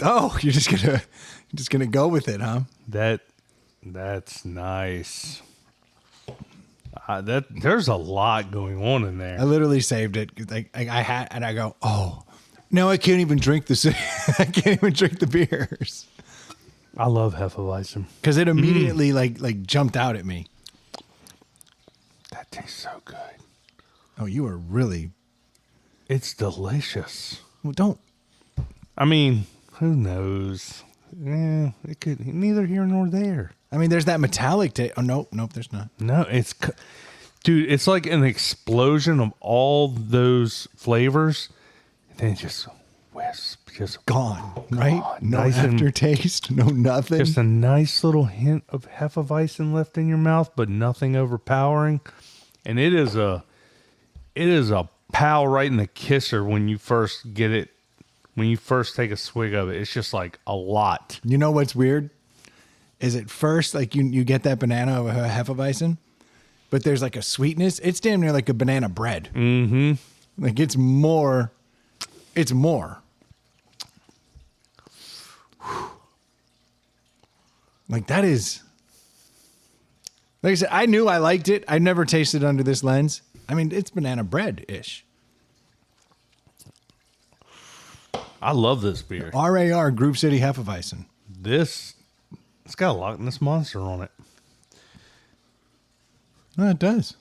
Oh, you're just gonna go with it, huh? That's nice. There's a lot going on in there. I literally saved it. Like I had, and I go, oh, now I can't even drink the. I can't even drink the beers I love Hefeweizen. because it immediately like jumped out at me. That tastes so good. Oh, you are really. It's delicious. Well, don't. I mean, who knows? Yeah, it could neither here nor there. I mean, there's that metallic taste. Oh, nope, there's not. No, dude, it's like an explosion of all those flavors. And then just wisp, just Gone, right? No Nice and- aftertaste, no nothing. Just a nice little hint of Hefeweizen left in your mouth, but nothing overpowering. And it is a pow right in the kisser when you first get it. When you first take a swig of it, it's just like a lot. You know what's weird? Is at first, like you get that banana of a Hefeweizen, but there's like a sweetness. It's damn near like a banana bread. Mm-hmm. Like it's more. It's more. Like that is. Like I said, I knew I liked it. I never tasted under this lens. I mean, it's banana bread-ish. I love this beer. RAR, Group City Hefeweizen. It's got a Loch Ness Monster on it. No, it does.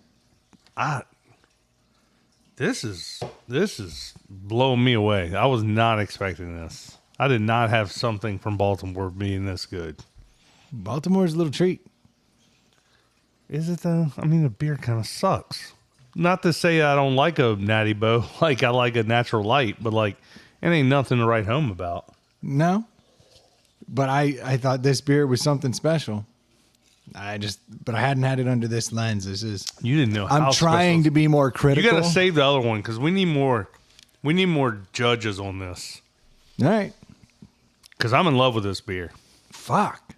This is blowing me away. I was not expecting this. I did not have something from Baltimore being this good. Baltimore's a little treat. Is it though? I mean, the beer kind of sucks. Not to say I don't like a Natty Boh, like I like a Natural Light, but like it ain't nothing to write home about. No. But I thought this beer was something special. But I hadn't had it under this lens. You didn't know. I'm trying to be more critical. You got to save the other one because we need more. We need more judges on this. All right. Because I'm in love with this beer. Fuck.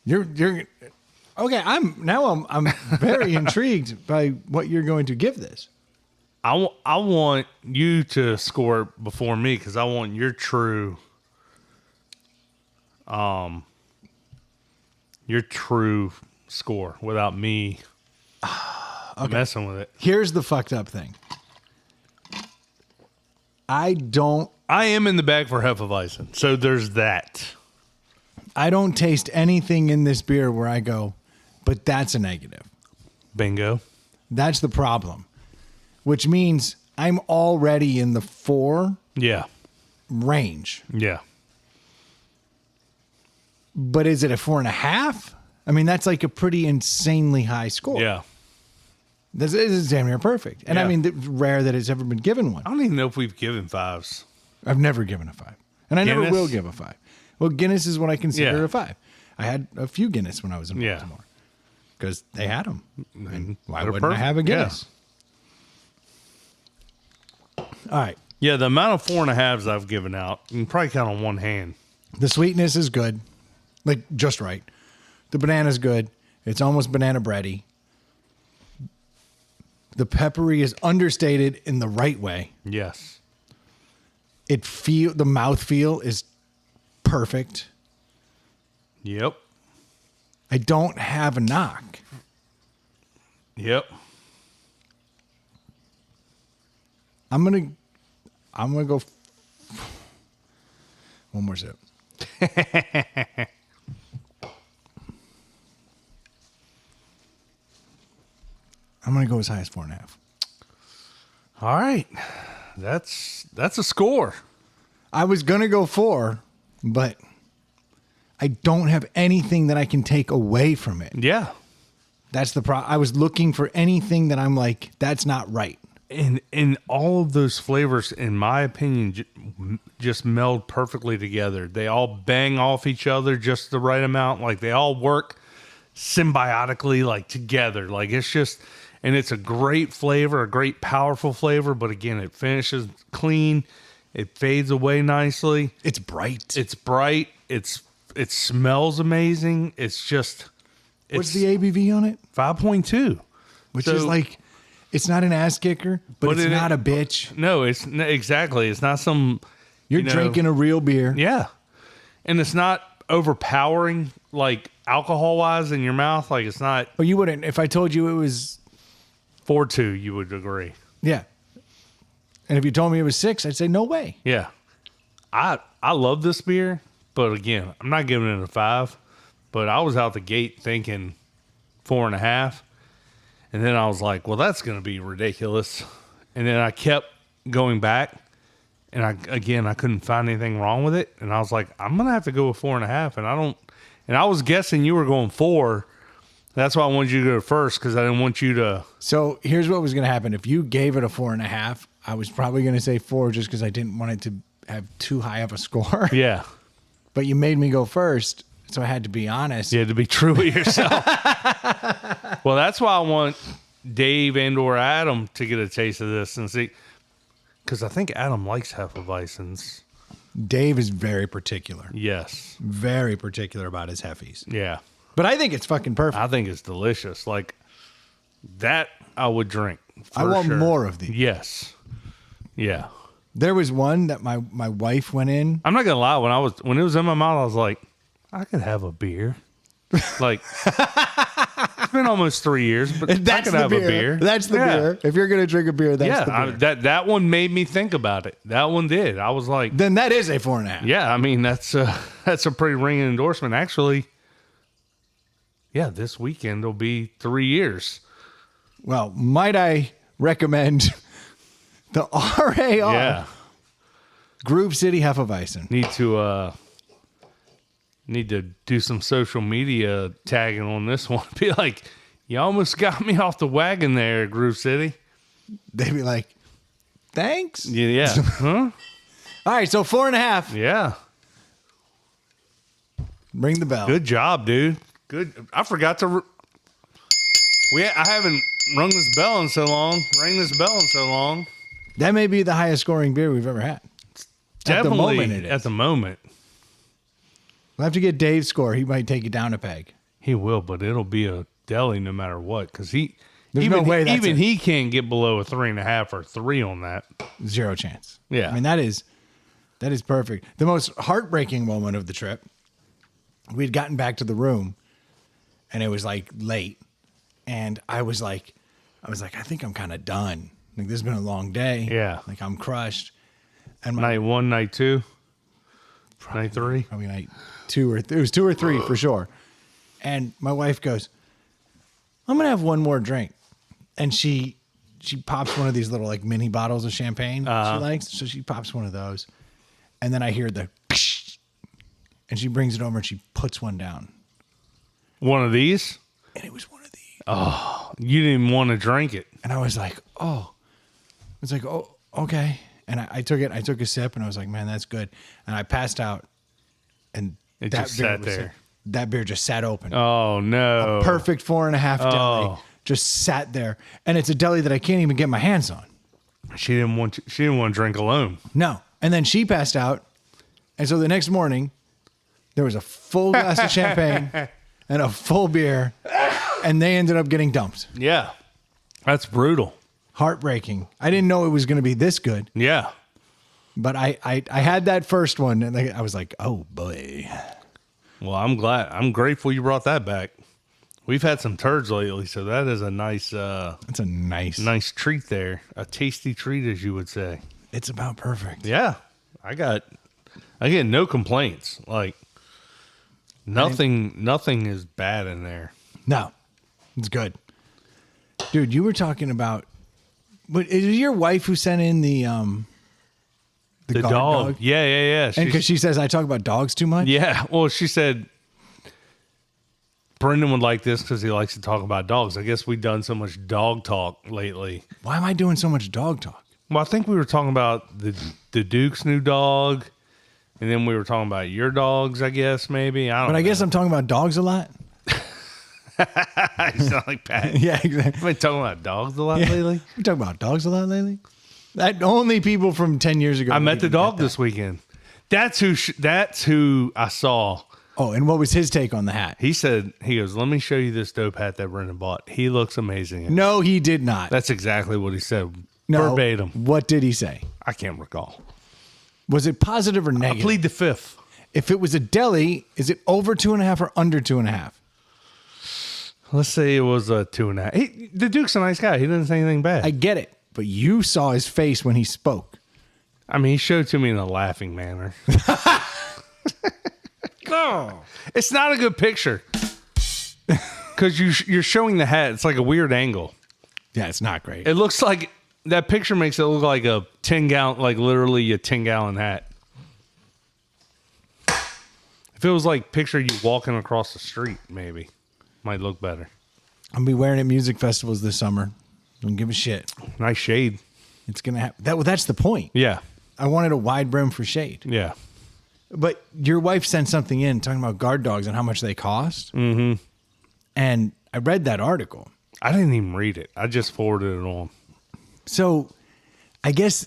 You're okay. I'm very intrigued by what you're going to give this. I want you to score it before me because I want your true score without me messing with it. Here's the fucked up thing. I am in the bag for Hefeweizen, so there's that. I don't taste anything in this beer where I go, but that's a negative. Bingo. That's the problem, which means I'm already in the 4 range. Yeah. But is it a 4.5? I mean, that's like a pretty insanely high score. Yeah. This is damn near perfect. And I mean, it's rare that it's ever been given one. I don't even know if we've given 5s. I've never given a 5. And I never Guinness? will give a 5. Well, Guinness is what I consider Yeah. a 5. I had a few Guinness when I was in Yeah. Baltimore. Because they had them. And why They're wouldn't I have a perfect. Guinness? All right. Yeah, the amount of 4.5s I've given out, you can probably count on one hand. The sweetness is good. Like, just right. The banana's good. It's almost banana bready. The peppery is understated in the right way. Yes. The mouthfeel is perfect. Yep. I don't have a knock. Yep. I'm gonna go one more sip. I'm gonna go as high as 4.5. All right. That's a score. I was gonna go 4, but I don't have anything that I can take away from it. Yeah. That's the problem. I was looking for anything that I'm like, that's not right. And all of those flavors, in my opinion, just meld perfectly together. They all bang off each other just the right amount. Like they all work symbiotically, like together. Like it's just, and it's a great flavor, a great powerful flavor. But again, it finishes clean. It fades away nicely. It's bright. It's bright. It smells amazing. It's just. What's the ABV on it? 5.2. Which is like, it's not an ass kicker, but it's not a bitch. No, exactly. It's not some. You're drinking a real beer. Yeah. And it's not overpowering, like alcohol wise in your mouth. Like it's not. Oh, you wouldn't. If I told you it was 4.2, you would agree. Yeah. And if you told me it was 6, I'd say no way. Yeah. I love this beer, but again, I'm not giving it a 5. But I was out the gate thinking 4.5. And then I was like, well, that's going to be ridiculous. And then I kept going back. And I couldn't find anything wrong with it. And I was like, I'm going to have to go with 4.5. And I was guessing you were going 4. That's why I wanted you to go first, because I didn't want you to. So here's what was going to happen. If you gave it a 4.5, I was probably going to say 4 just because I didn't want it to have too high of a score. Yeah. But you made me go first. So I had to be honest. You had to be true with yourself. Well, that's why I want Dave and or Adam to get a taste of this and see, because I think Adam likes Hefeweizens. Dave is very particular. Yes. Very particular about his Heffies. Yeah. But I think it's fucking perfect. I think it's delicious. Like that I would drink. I want sure. more of these. Yes. Yeah. There was one that my wife went in. I'm not gonna lie, when it was in my mouth, I was like, I could have a beer. Like it's been almost 3 years, but I could have a beer. That's the beer. If you're gonna drink a beer, that's the beer. That one made me think about it. That one did. I was like, then that is a 4.5. yeah, I mean that's a pretty ringing endorsement. Actually, yeah, this weekend will be 3 years. Well, might I recommend the RAR Yeah. Groove City Hefeweizen? Need to do some social media tagging on this one. Be like, you almost got me off the wagon there, Groove City. They'd be like, thanks. Yeah. Huh? All right, so 4.5. Yeah. Ring the bell. Good job, dude. Good. I forgot to. I haven't rung this bell in so long. Rang this bell in so long. That may be the highest scoring beer we've ever had. Definitely At the moment, it is. At the moment. We'll have to get Dave's score. He might take it down a peg. He will, but it'll be a deli no matter what. Because There's no way that's he can't get below a 3.5 or 3 on that. Zero chance. Yeah. I mean, that is perfect. The most heartbreaking moment of the trip, we'd gotten back to the room and it was like late. And I was like, I think I'm kind of done. Like, this has been a long day. Yeah. Like, I'm crushed. And Night 1, night 2, night 3. probably night 2 or it was 2 or 3 for sure. And my wife goes, I'm gonna have one more drink, and she pops one of these little like mini bottles of champagne she likes, so she pops one of those, and then I hear the and she brings it over and she puts one down, One of these? and it was one of these, Oh, you didn't even want to drink it. and I was like, oh, okay, and I took it, I took a sip, and I was like, man, that's good, and I passed out, and It that just beer sat was there. That beer just sat open. Oh, no. Perfect 4.5 deli. Oh. Just sat there. And it's a deli that I can't even get my hands on. She didn't want to drink alone. No. And then she passed out. And so the next morning, there was a full glass of champagne and a full beer. And they ended up getting dumped. Yeah. That's brutal. Heartbreaking. I didn't know it was going to be this good. Yeah. But I had that first one. And I was like, oh, boy. Well, I'm grateful you brought that back. We've had some turds lately, so that is a nice That's a nice treat there. A tasty treat, as you would say. It's about perfect. Yeah. I get no complaints. Like nothing is bad in there. No, it's good. Dude, you were talking about, but is it your wife who sent in the guard dog? Yeah. And because she says I talk about dogs too much? Yeah. Well, she said Brendan would like this because he likes to talk about dogs. I guess we've done so much dog talk lately. Why am I doing so much dog talk? Well, I think we were talking about the Duke's new dog, and then we were talking about your dogs, I guess, maybe. I don't know. But I guess I'm talking about dogs a lot. You sound like Pat. Yeah, exactly. I've been talking about dogs a lot lately. We talk about dogs a lot lately. That only people from 10 years ago. I met the even dog get that. this weekend. That's who I saw. Oh, and what was his take on the hat? He goes, let me show you this dope hat that Brendan bought. He looks amazing. No, he did not. That's exactly what he said. No. Verbatim. What did he say? I can't recall. Was it positive or I negative? plead the fifth. If it was a deli, is it over 2.5 or under 2.5? Let's say it was a 2.5. The Duke's a nice guy. He didn't say anything bad. I get it, but you saw his face when he spoke. I mean, he showed it to me in a laughing manner. No, it's not a good picture because you're showing the hat. It's like a weird angle. Yeah, it's not great. It looks like that picture makes it look like a 10-gallon, like literally a 10-gallon hat. If it was like picture you walking across the street, maybe might look better. I'll be wearing it at music festivals this summer. Don't give a shit. Nice shade. It's gonna happen. That's the point. Yeah, I wanted a wide brim for shade. yeah. But your wife sent something in talking about guard dogs and how much they cost. Mm-hmm. And I read that article. I didn't even read it. I just forwarded it on. So I guess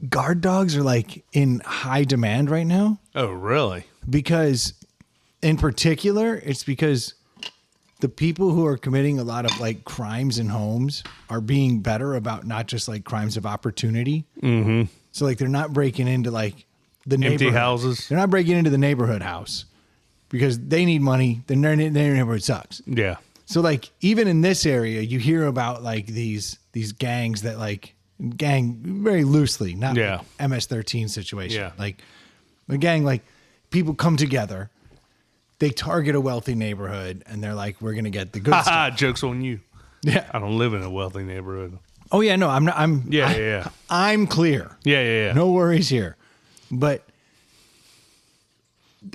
guard dogs are like in high demand right now Oh, really? because in particular, it's because the people who are committing a lot of like crimes in homes are being better about not just like crimes of opportunity. Mm-hmm. So like they're not breaking into like the Empty neighborhood houses. They're not breaking into the neighborhood house because they need money. Their neighborhood sucks. Yeah. So like even in this area, you hear about like these gangs that like gang very loosely, not Yeah. like MS-13 situation. Yeah. Like a gang, like people come together, they target a wealthy neighborhood, and they're like, "We're gonna get the good stuff." Joke's on you. Yeah. I don't live in a wealthy neighborhood. Oh yeah, no, I'm not. Yeah. I'm clear. Yeah. No worries here. But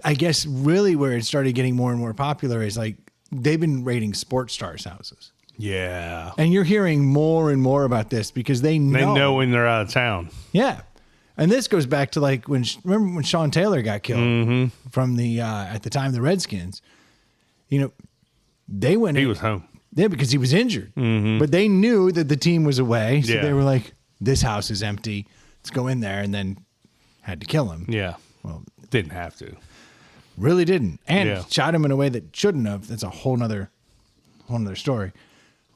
I guess really where it started getting more and more popular is like they've been raiding sports stars' houses. Yeah. And you're hearing more and more about this because they know. They know when they're out of town. Yeah. And this goes back to like remember when Sean Taylor got killed from the, at the time, the Redskins, you know, they went He in. was home. Yeah, because he was injured. But they knew that the team was away. So Yeah. they were like, this house is empty. Let's go in there. And then had to kill him. Yeah. Well, Didn't have to. really didn't. And Yeah. shot him in a way that shouldn't have. That's a whole nother story.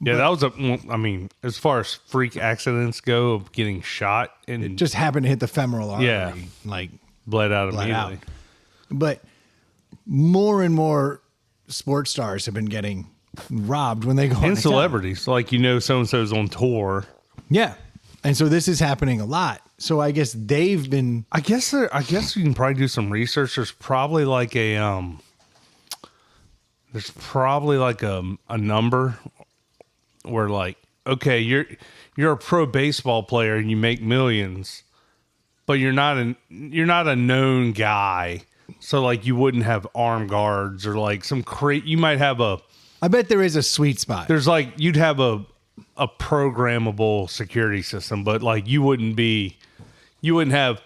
Yeah, that was I mean, as far as freak accidents go of getting shot and Just happened to hit the femoral artery. Yeah. Like, bled out bled immediately. out. But more and more sports stars have been getting robbed when they go And into town. celebrities. Like, so-and-so's on tour. Yeah. And so this is happening a lot. So I guess they've been I guess you can probably do some research. There's probably like a number where like, okay, you're a pro baseball player and you make millions, but you're not a known guy. So like you wouldn't have armed guards or like you might have I bet there is a sweet spot. there's like you'd have a programmable security system, but like you wouldn't have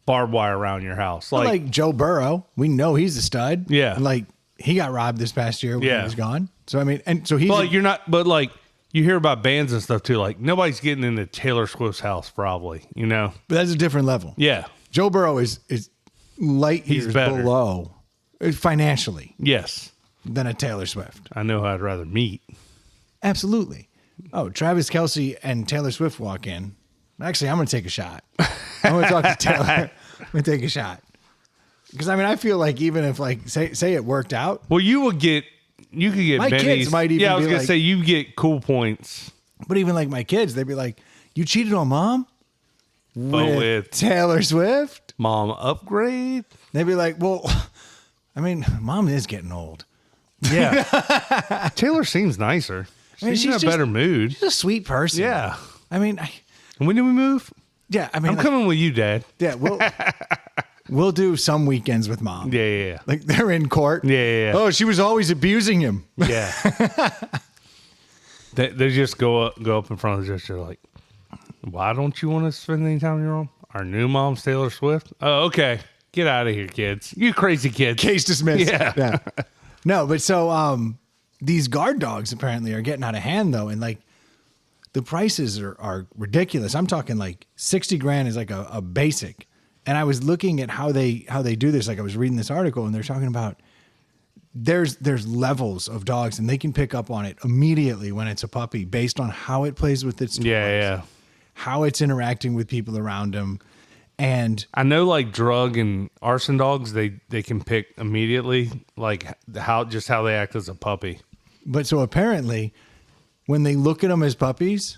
barbed wire around your house. Like Joe Burrow, we know he's a stud. Yeah. And like he got robbed this past year when Yeah. he was gone. So I mean, and so he's But you're like you hear about bands and stuff too. Like nobody's getting into Taylor Swift's house, probably. but that's a different level. Yeah. Joe Burrow is light He's years better. below financially Yes. than a Taylor Swift. I know who I'd rather meet. Absolutely. Oh, Travis Kelce and Taylor Swift walk in. Actually, I'm going to take a shot. I'm going to talk to Taylor. I'm going to take a shot. Because I mean, I feel like even if like say it worked out, Well, you could get My kids Benny's. might even yeah, I was be gonna like- say you get cool points. but even like my kids, they'd be like, "You cheated on mom With Taylor Swift." mom upgrade. They'd be like, "Well, I mean, mom is getting old. Yeah. Taylor seems nicer. I mean, She's in a just- better mood. She's a sweet person." Yeah. I mean, And when do we move? yeah. I mean, I'm like, coming with you, Dad. yeah. We'll do some weekends with mom. Yeah. Like they're in court. Yeah. Oh, she was always abusing him. Yeah. They just go up in front of the judge. They're like, "Why don't you want to spend any time with your mom? Our new mom's Taylor Swift." Oh, okay. Get out of here, kids. You crazy kids. Case dismissed. Yeah. No, but so these guard dogs apparently are getting out of hand though, and like the prices are ridiculous. I'm talking like 60 grand is like a basic. And I was looking at how they do this. Like I was reading this article and they're talking about there's levels of dogs and they can pick up on it immediately when it's a puppy based on how it plays with its toys, Yeah. how it's interacting with people around them. And I know like drug and arson dogs, they can pick immediately like how they act as a puppy. but so apparently when they look at them as puppies,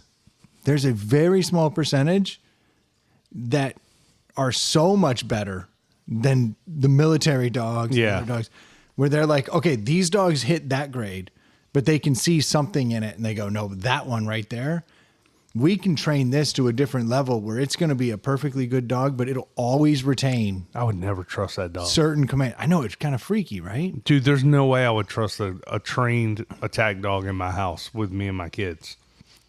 there's a very small percentage that are so much better than the military dogs, and Yeah. other dogs, where they're like, okay, these dogs hit that grade, but they can see something in it and they go, no, that one right there, we can train this to a different level where it's going to be a perfectly good dog, but it'll always retain I would never trust that dog. certain command. I know it's kind of freaky, right? Dude, there's no way I would trust a trained attack dog in my house with me and my kids.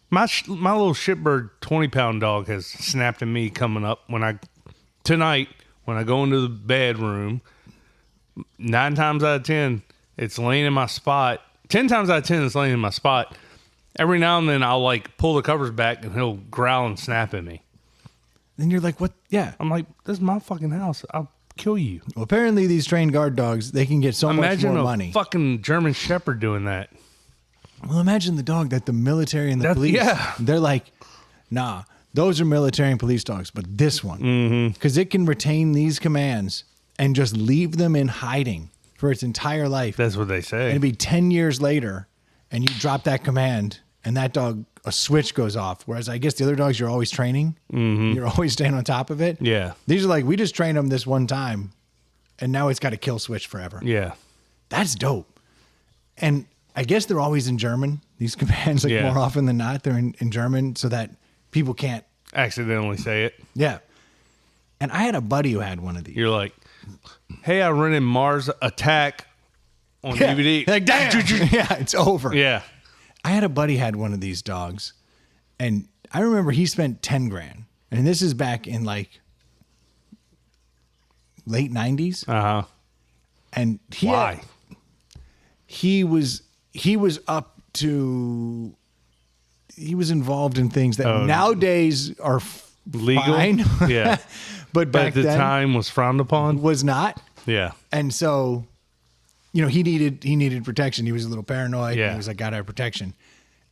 My little shitbird 20-pound dog has snapped at me coming up tonight when I go into the bedroom. 9 times out of 10, it's laying in my spot. 10 times out of 10, it's laying in my spot. Every now and then I'll like pull the covers back and he'll growl and snap at me. Then you're like, what? Yeah. I'm like, this is my fucking house. I'll kill you. Well, apparently these trained guard dogs, they can get so much more money. Imagine a fucking German Shepherd doing that. Well, imagine the dog that the military and the police, they're like, nah, those are military and police dogs, but this one, because it can retain these commands and just leave them in hiding for its entire life. That's what they say. And it'd be 10 years later, and you drop that command, and that dog, a switch goes off. Whereas I guess the other dogs, you're always training. You're always staying on top of it. Yeah. These are like, we just trained them this one time, and now it's got a kill switch forever. Yeah. That's dope. And I guess they're always in German. These commands, like more often than not, they're in German so that people can't accidentally say it. Yeah. And I had a buddy who had one of these. You're like, hey, I rented Mars Attack on DVD. Like, damn. Yeah, it's over. Yeah. I had a buddy who had one of these dogs, and I remember he spent 10 grand. And this is back in like late 90s. Uh-huh. And Why? He was up to, he was involved in things that nowadays are legal. Fine. Yeah. but back at the then time was frowned upon. Was not. Yeah. And so, you know, he needed protection. He was a little paranoid. Yeah. He was like, gotta have protection.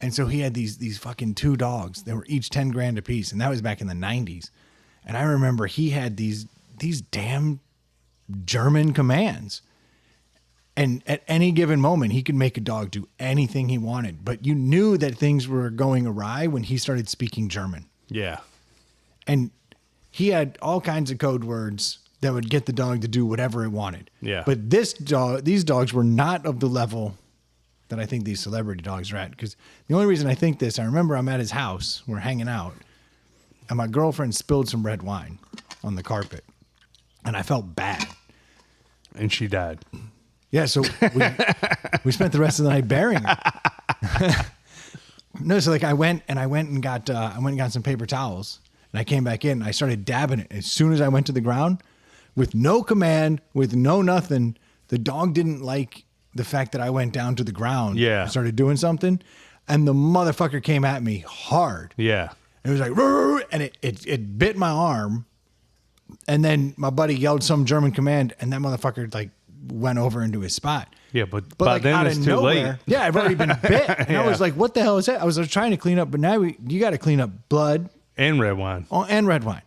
And so he had these fucking 2 dogs. They were each 10 grand a piece. And that was back in the 90s. And I remember he had these damn German commands. And at any given moment, he could make a dog do anything he wanted. But you knew that things were going awry when he started speaking German. Yeah. And he had all kinds of code words that would get the dog to do whatever it wanted. Yeah. But these dogs were not of the level that I think these celebrity dogs are at. Because the only reason I think this, I remember I'm at his house, we're hanging out, and my girlfriend spilled some red wine on the carpet. And I felt bad. And she died. Yeah, so we spent the rest of the night burying her. No, so like I went and got some paper towels, and I came back in and I started dabbing it. As soon as I went to the ground, with no command, with no nothing, the dog didn't like the fact that I went down to the ground. Yeah. And started doing something, and the motherfucker came at me hard. Yeah. It was like, "Rrr," and it bit my arm, and then my buddy yelled some German command, and that motherfucker like went over into his spot. Yeah, but But by like then out it's of too nowhere, late. yeah, I've already been bit. And I was like, what the hell is that? I was trying to clean up, but now you got to clean up blood And red wine. and red wine.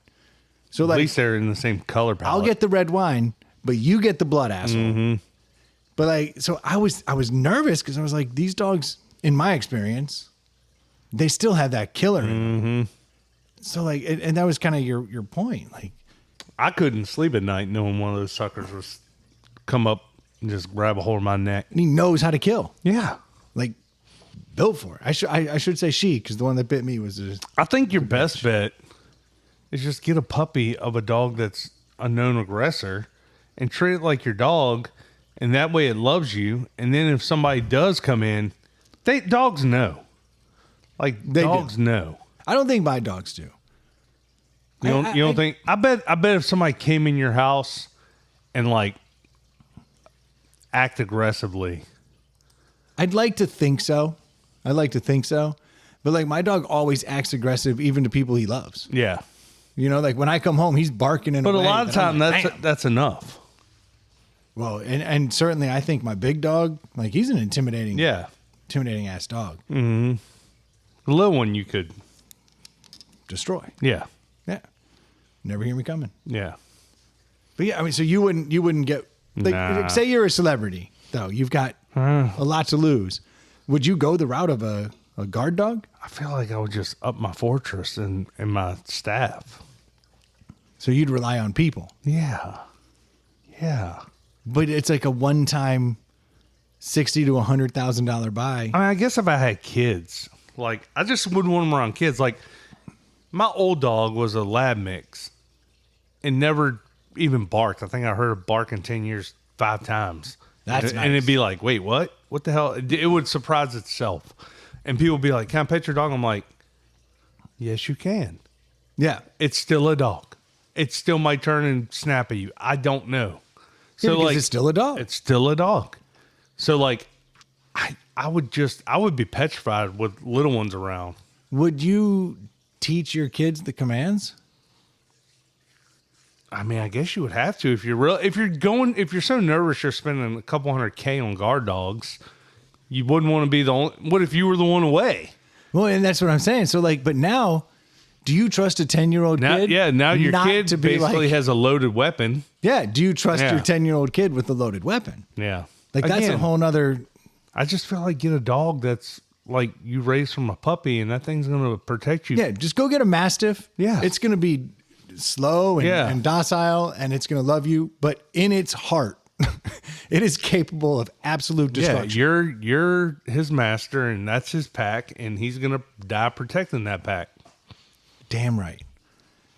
So At like, least they're in the same color palette. I'll get the red wine, but you get the blood, asshole. But like, so I was nervous because I was like, these dogs, in my experience, they still have that killer in them. So like, and that was kind of your point. Like, I couldn't sleep at night knowing one of those suckers was come up and just grab a hold of my neck. and he knows how to kill. Yeah. Like, built for it. I should say she, because the one that bit me was just, I think your best bet is just get a puppy of a dog that's a known aggressor and treat it like your dog, and that way it loves you. And then if somebody does come in, dogs know. Like They dogs know. I don't think my dogs do. You don't think? I bet if somebody came in your house and like act aggressively. I'd like to think so. But like my dog always acts aggressive even to people he loves. Yeah. You know, like when I come home, he's barking in But a a way lot of that I'm time like, "Damn." that's enough. Well, and certainly I think my big dog, like he's an intimidating ass dog. The little one you could. Destroy. Yeah. Yeah. Never hear me coming. Yeah. But yeah, I mean, so you wouldn't get like Nah. say you're a celebrity though. You've got a lot to lose. Would you go the route of a guard dog? I feel like I would just up my fortress and my staff. So you'd rely on people. Yeah. Yeah. But it's like a one-time $60,000 to $100,000 buy. I mean, I guess if I had kids, like I just wouldn't want them around kids. Like my old dog was a lab mix and never even barked. I think I heard her bark in 10 years 5 times. That's and nice. it'd be like, wait, what? What the hell? It would surprise itself. And people would be like, can I pet your dog? I'm like, yes, you can. Yeah. It's still a dog. It still might turn and snap at you. I don't know. So So because like, it's still a dog. it's still a dog. So like, I would be petrified with little ones around. Would you teach your kids the commands? I mean, I guess you would have to if you're so nervous you're spending a couple $100K on guard dogs. You wouldn't want to be the only. What if you were the one away? Well, and that's what I'm saying. So like, but now, do you trust a 10-year-old kid? Yeah, now your not kid to be basically has a loaded weapon. Yeah, do you trust Yeah. your 10-year-old kid with a loaded weapon? Yeah. Like that's a Again, whole nother. I just feel like get a dog that's like you raised from a puppy and that thing's going to protect you. Yeah, just go get a Mastiff. Yeah. It's going to be slow and, Yeah. and docile, and it's going to love you. But in its heart, it is capable of absolute Yeah, destruction. you're his master and that's his pack and he's going to die protecting that pack. Damn right.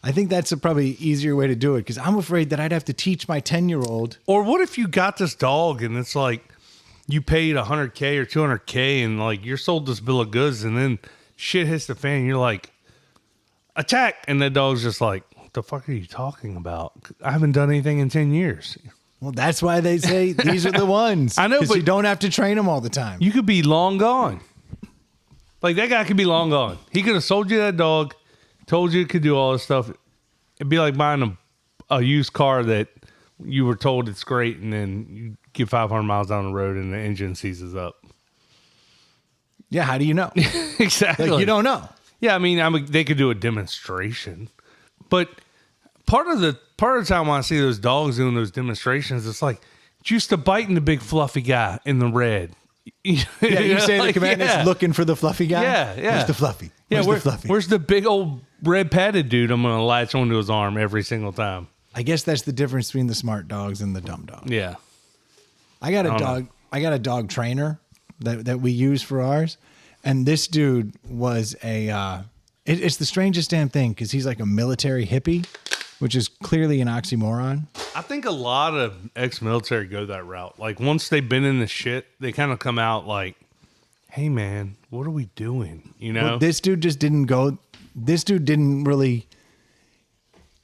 I think that's a probably easier way to do it because I'm afraid that I'd have to teach my 10-year-old. Or what if you got this dog and it's like you paid $100K or $200K and like you're sold this bill of goods and then shit hits the fan and you're like, attack. And that dog's just like, what the fuck are you talking about? I haven't done anything in 10 years. Well, that's why they say these are the ones. I know, 'cause but you don't have to train them all the time. You could be long gone. Like that guy could be long gone. He could have sold you that dog, told you it could do all this stuff. It'd be like buying a used car that you were told it's great and then you get 500 miles down the road and the engine seizes up. Yeah, how do you know? Exactly. Like, you don't know. Yeah, I mean, they could do a demonstration, but part of the time when I see those dogs doing those demonstrations, it's like it's used to biting the big fluffy guy in the red. Yeah, you say the command is looking for the fluffy guy. Yeah, yeah. Where's the fluffy? Yeah, Where's the fluffy? Where's the big old red padded dude? I'm gonna latch onto his arm every single time. I guess that's the difference between the smart dogs and the dumb dogs. Yeah, I got a don't dog. know. I got a dog trainer that we use for ours, and this dude was a. It's the strangest damn thing because he's like a military hippie, which is clearly an oxymoron. I think a lot of ex-military go that route. Like once they've been in the shit, they kind of come out like, "Hey man, what are we doing?" You know. But this dude just didn't go. This dude didn't really.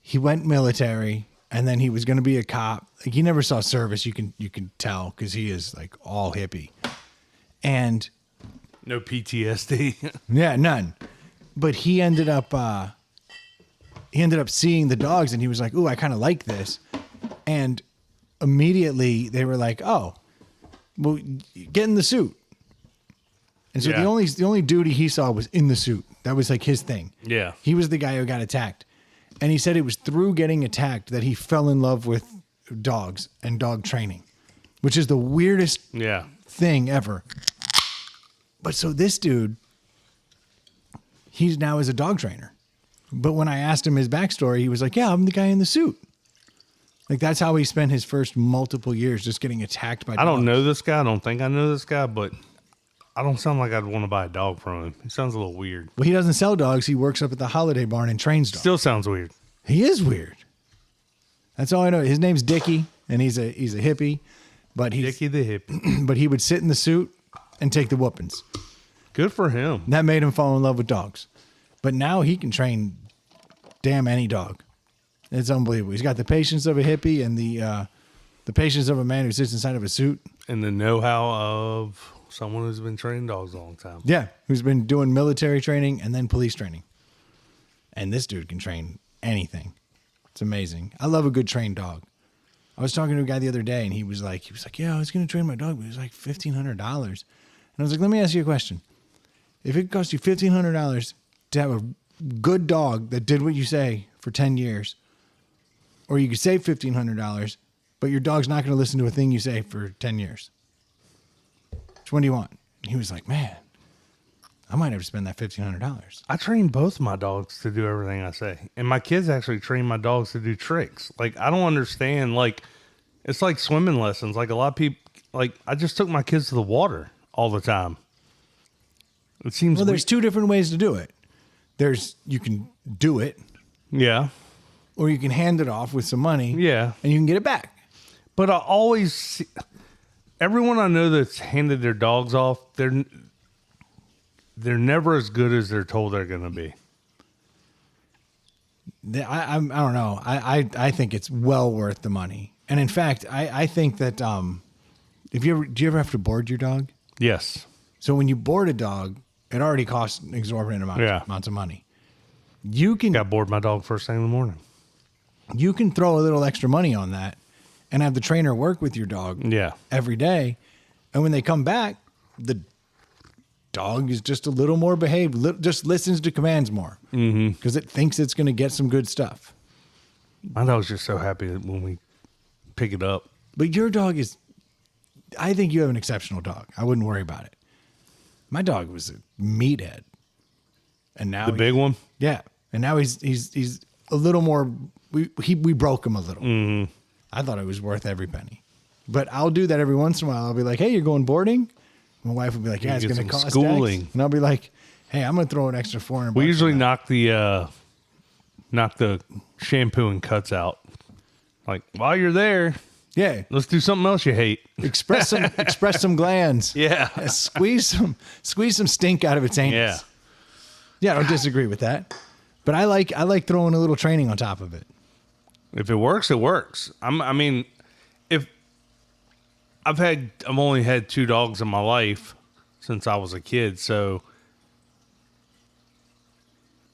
He went military, and then he was going to be a cop. Like he never saw service. You can tell because he is like all hippie, and No PTSD. yeah, none. But he ended up seeing the dogs, and he was like, "Ooh, I kind of like this," and immediately they were like, "Oh, well, get in the suit." And so Yeah. the only duty he saw was in the suit. That was like his thing. Yeah. He was the guy who got attacked. And he said it was through getting attacked that he fell in love with dogs and dog training, which is the weirdest Yeah. thing ever. But so this dude, he's now is a dog trainer. But when I asked him his backstory, he was like, "Yeah, I'm the guy in the suit." Like that's how he spent his first multiple years just getting attacked by dogs. I don't know this guy. I don't think I know this guy, but I don't sound like I'd want to buy a dog from him. He sounds a little weird. Well, he doesn't sell dogs. He works up at the Holiday Barn and trains dogs. Still sounds weird. He is weird. That's all I know. His name's Dickie, and he's a hippie, but he's Dickie the hippie. but he would sit in the suit and take the whoopings. Good for him. That made him fall in love with dogs. But now he can train damn any dog. It's unbelievable. He's got the patience of a hippie and the patience of a man who sits inside of a suit. And the know-how of someone who's been training dogs a long time. Yeah, who's been doing military training and then police training. And this dude can train anything. It's amazing. I love a good trained dog. I was talking to a guy the other day, and he was like, "Yeah, I was going to train my dog, but it was like $1,500." And I was like, "Let me ask you a question. If it cost you $1,500 to have a good dog that did what you say for 10 years, or you could save $1,500, but your dog's not going to listen to a thing you say for 10 years. Which one do you want?" And he was like, "Man, I might have to spend that $1,500. I train both my dogs to do everything I say. And my kids actually train my dogs to do tricks. Like, I don't understand. Like, it's like swimming lessons. Like, a lot of people, like, I just took my kids to the water all the time. It seems Well, there's two different ways to do it. You can do it, Yeah. or you can hand it off with some money. Yeah. And you can get it back. But I always see, everyone I know that's handed their dogs off, they're never as good as they're told they're going to be. I don't know. I think it's well worth the money. And in fact, I think that do you ever have to board your dog? Yes. So when you board a dog, it already costs an exorbitant amounts of money. You can Got bored my dog first thing in the morning. You can throw a little extra money on that and have the trainer work with your dog every day. And when they come back, the dog is just a little more behaved, just listens to commands more because it thinks it's going to get some good stuff. My dog's just so happy that when we pick it up. But your dog is, I think you have an exceptional dog. I wouldn't worry about it. My dog was a meathead. And now The big one? Yeah. And now he's a little more, we broke him a little. I thought it was worth every penny. But I'll do that every once in a while. I'll be like, hey, you're going boarding? My wife will be like, yeah, it's going to cost schooling. X. And I'll be like, hey, I'm going to throw an extra $400. We usually knock the shampoo and cuts out. Like, while you're there, yeah, let's do something else you hate. express some glands. Yeah. Squeeze some stink out of its anus. Yeah, I don't disagree with that. But I like throwing a little training on top of it. If it works, it works. If I've only had 2 dogs in my life since I was a kid, so,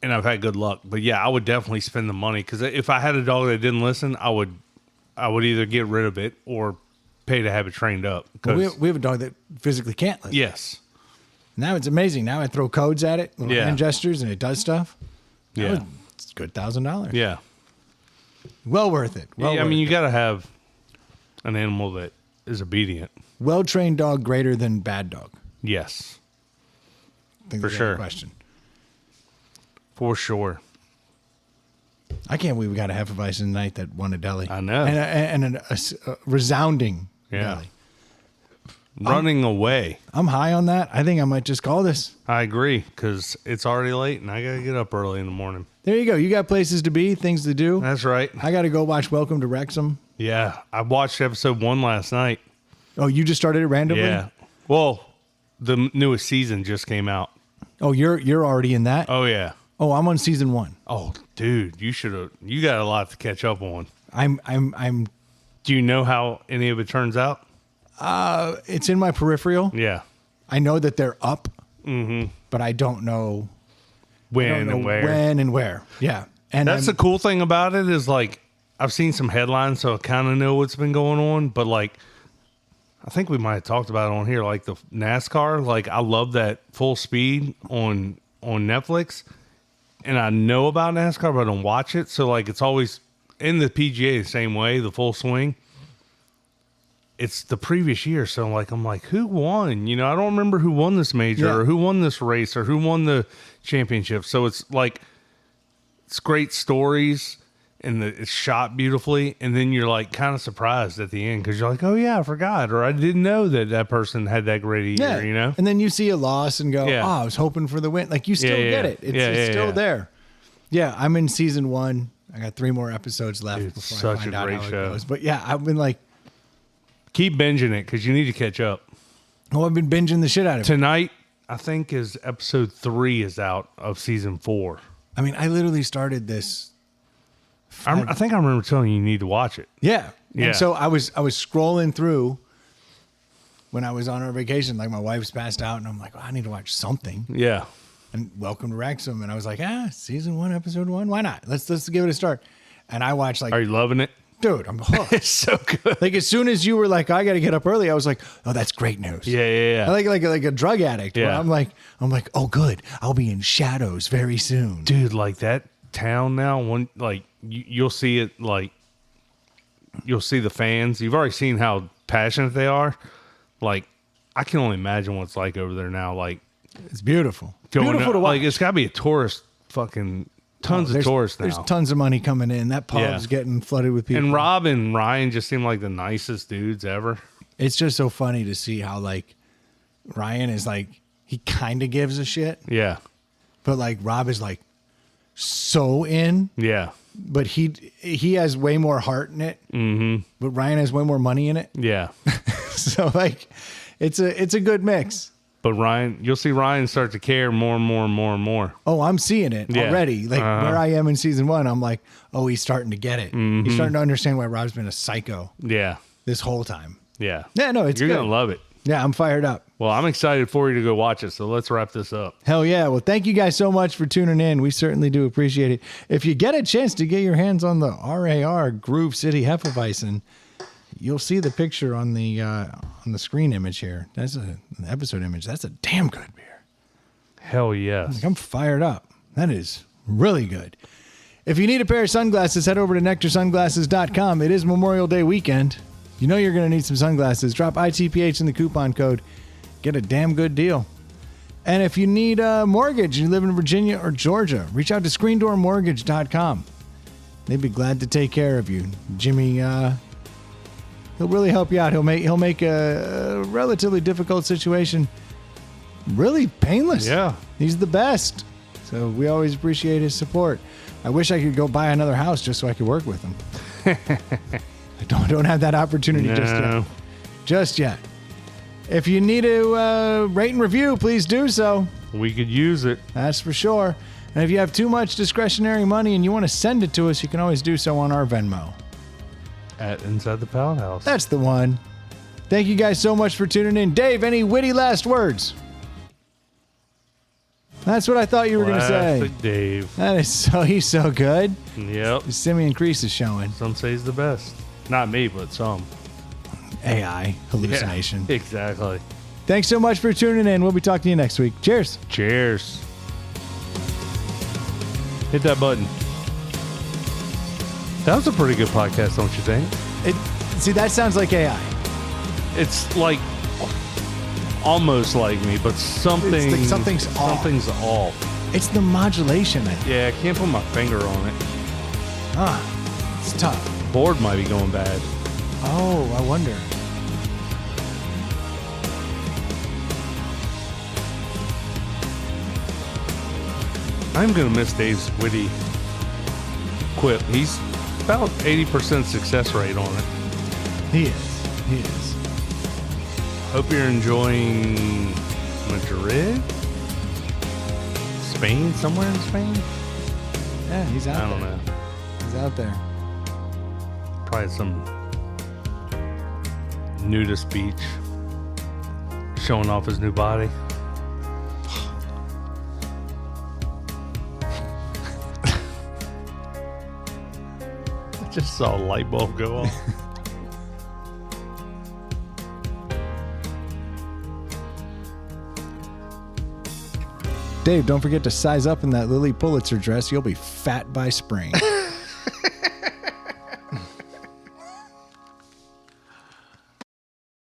and I've had good luck. But yeah, I would definitely spend the money because if I had a dog that didn't listen, I would either get rid of it or pay to have it trained up. Well, we have a dog that physically can't listen. Yes. Now it's amazing. Now I throw codes at it, little hand gestures, and it does stuff. It's a good $1,000. Yeah. Well worth it. You got to have an animal that is obedient. Well-trained dog greater than bad dog. Yes. I think For that's sure. a question. For sure. I can't believe we got a Hefeweizen tonight that won a deli. I know. And a resounding deli. Running away. I'm high on that. I think I might just call this. I agree because it's already late and I got to get up early in the morning. There you go. You got places to be, things to do. That's right. I got to go watch Welcome to Wrexham. Yeah. I watched episode 1 last night. Oh, you just started it randomly? Yeah. Well, the newest season just came out. Oh, you're already in that? Oh, yeah. Oh, I'm on season 1. Oh, dude, you got a lot to catch up on. I'm Do you know how any of it turns out? it's in my peripheral. Yeah. I know that they're up, but I don't know When and where. When and where. Yeah. And That's the cool thing about it is like I've seen some headlines, so I kind of know what's been going on. But like, I think we might have talked about it on here, like the NASCAR. Like I love that Full Speed on Netflix, and I know about NASCAR, but I don't watch it. So like, it's always in the PGA the same way, the Full Swing. It's the previous year, so I'm like, who won? You know, I don't remember who won this major or who won this race or who won the championship. So it's like, it's great stories and it's shot beautifully, and then you're like kind of surprised at the end because you're like, oh yeah, I forgot, or I didn't know that person had that great a year. You know, and then you see a loss and go, oh, I was hoping for the win. Like you still get it. It's still there. Yeah, I'm in season 1. I got 3 more episodes left before I find out how it goes. But yeah, I've been like. Keep binging it because you need to catch up. Oh, I've been binging the shit out of it. Tonight, I think, is episode 3 is out of season 4. I mean, I literally started this. I think I remember telling you need to watch it. Yeah. Yeah. And so I was scrolling through when I was on our vacation. Like my wife's passed out, and I'm like, I need to watch something. Yeah. And Welcome to Wrexham, and I was like, season 1, episode 1. Why not? Let's give it a start. And I watched like. Are you loving it? Dude, I'm hooked. It's so good. Like as soon as you were like, I got to get up early, I was like, oh, that's great news. Yeah. I like a drug addict. Yeah. I'm like, oh, good. I'll be in shadows very soon, dude. Like that town now, you'll see it. Like you'll see the fans. You've already seen how passionate they are. Like I can only imagine what it's like over there now. Like it's beautiful. Beautiful to watch. Like it's got to be a tourist fucking. Tons of tourists now. There's tons of money coming in. That pub's getting flooded with people. And Rob and Ryan just seem like the nicest dudes ever. It's just so funny to see how like Ryan is like he kind of gives a shit. Yeah. But like Rob is like so in. Yeah. But he has way more heart in it. Mm-hmm. But Ryan has way more money in it. Yeah. So like it's a good mix. But Ryan, you'll see Ryan start to care more and more and more and more. Oh, I'm seeing it already. Like where I am in season 1, I'm like, oh, he's starting to get it. Mm-hmm. He's starting to understand why Rob's been a psycho. Yeah. This whole time. Yeah. Yeah, no, it's You're good. going to love it. Yeah, I'm fired up. Well, I'm excited for you to go watch it, so let's wrap this up. Hell yeah. Well, thank you guys so much for tuning in. We certainly do appreciate it. If you get a chance to get your hands on the RAR Groove City Hefeweizen, you'll see the picture on the screen image here. That's an episode image. That's a damn good beer. Hell yes. Like, I'm fired up. That is really good. If you need a pair of sunglasses, head over to nectarsunglasses.com. It is Memorial Day weekend. You know you're going to need some sunglasses. Drop ITPH in the coupon code. Get a damn good deal. And if you need a mortgage, you live in Virginia or Georgia, reach out to screendoormortgage.com. They'd be glad to take care of you. Jimmy, he'll really help you out. He'll make a relatively difficult situation really painless. Yeah. He's the best. So we always appreciate his support. I wish I could go buy another house just so I could work with him. I don't have that opportunity just yet. If you need to rate and review, please do so. We could use it. That's for sure. And if you have too much discretionary money and you want to send it to us, you can always do so on our Venmo. At Inside the Pallet House. That's the one. Thank you guys so much for tuning in. Dave, any witty last words? That's what I thought you were going to say. Classic Dave. That is he's so good. Yep. His Simeon Crease is showing. Some say he's the best. Not me, but some. AI hallucination. Yeah, exactly. Thanks so much for tuning in. We'll be talking to you next week. Cheers. Cheers. Hit that button. That was a pretty good podcast, don't you think? See, that sounds like AI. It's like almost like me, but something's off. It's the modulation, I think. Yeah, I can't put my finger on it. It's tough. Board might be going bad. Oh, I wonder. I'm going to miss Dave's witty quip. He's about 80% success rate on it. He is. Hope you're enjoying Madrid? Spain? Somewhere in Spain? Yeah, he's out I don't there. know. He's out there. Probably some nudist beach. Showing off his new body. I just saw a light bulb go off. Dave, don't forget to size up in that Lily Pulitzer dress. You'll be fat by spring.